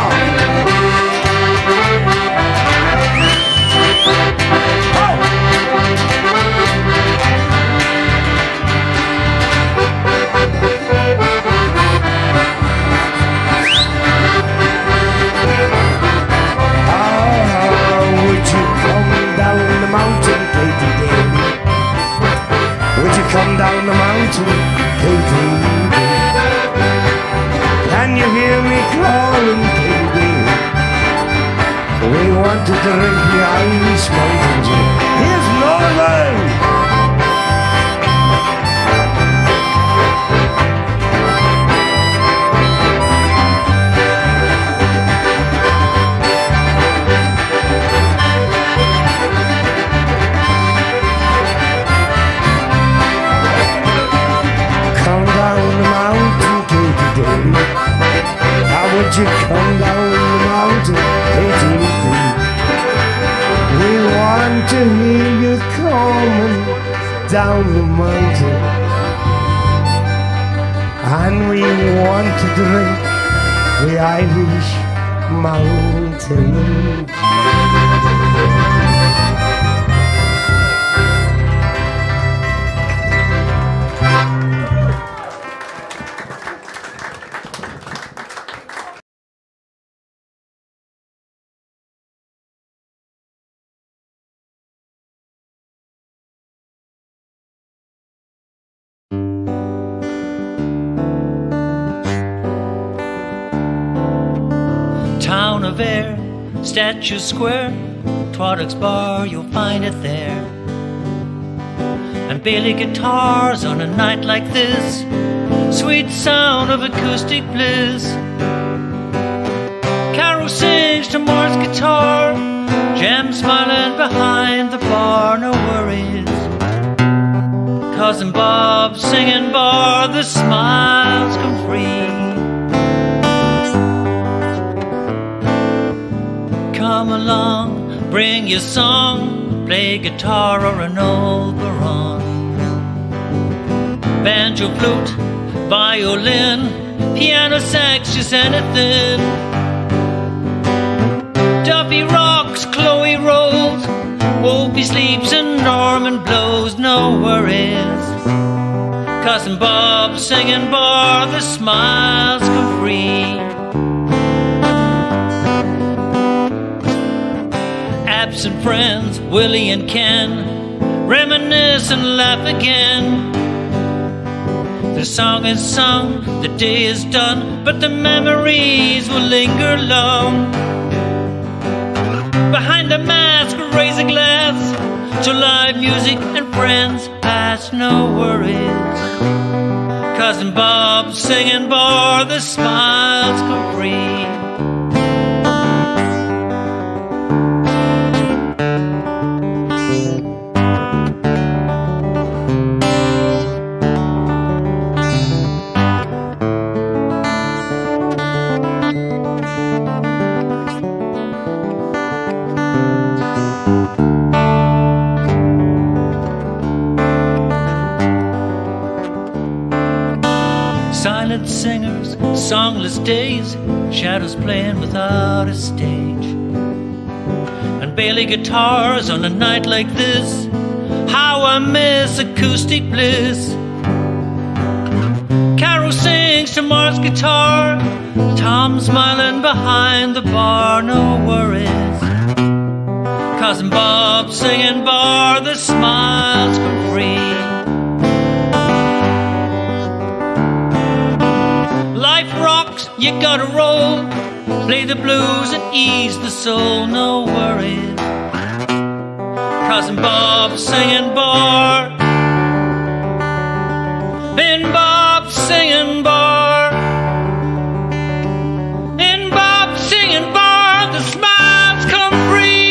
Would you come down the mountain, Katy Daly? Would you come down the mountain, Katy Daly? Can you hear me calling, Katy Daly? We want to drink the Irish Mountain Dew. Here's Northern! Would you come down the mountain, Katy Daly? We want to hear you coming. down the mountain, and we want to drink the Irish mountain. Town of Ayr, Statue Square, Twaddock's Bar, you'll find it there. And Bailey guitars on a night like this, sweet sound of acoustic bliss. Carol sings to Moore's guitar, Jem smiling behind the bar, no worries. Cousin Bob singing bar, the smiles come free. Come along, bring your song, play guitar or an old baron. Banjo, flute, violin, piano, sax, just anything. Duffy rocks, Chloe rolls, Wolfie sleeps and Norman blows, no worries. Cousin Bob singing bar, the smiles come free. Absent friends, Willie and Ken, reminisce and laugh again. The song is sung, the day is done, but the memories will linger long. Behind the mask, raise a glass to live music and friends past, no worries. Cousin Bob singing bar, the smiles come free. Silent singers, songless days, shadows playing without a stage. And Bailey guitars on a night like this, how I miss acoustic bliss. Carol sings to Mark's guitar, Tom smiling behind the bar, no worries. Cousin Bob singing bar, the smiles come free. Life rocks, you gotta roll, play the blues and ease the soul, no worries. Cousin Bob singing bar, Ben Bob singing bar, and Bob singing bar, the smiles come free.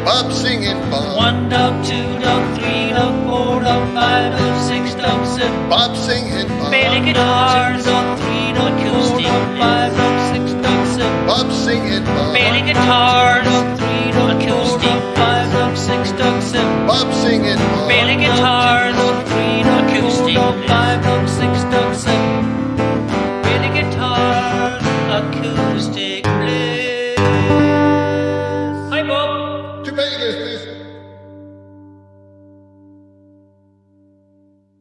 Bob singing Bob. 1 dub, 2 dub, 3 dub, 4 dub, 5 dub, 6 dub, 7. Bob singing Bob. Bailey guitars on 3 dub, acoustic, 5 dub, 6 dub, 7. Bob singing Bob. Bailey guitars on 3 dub, acoustic, 5 dub, 6 dub, 7. Bob singing Bob. Bailey guitars on 3 dub, acoustic, 5 dub, 6 dub, 7. Bailey guitars, acoustic bliss. Hi Bob. To Vegas.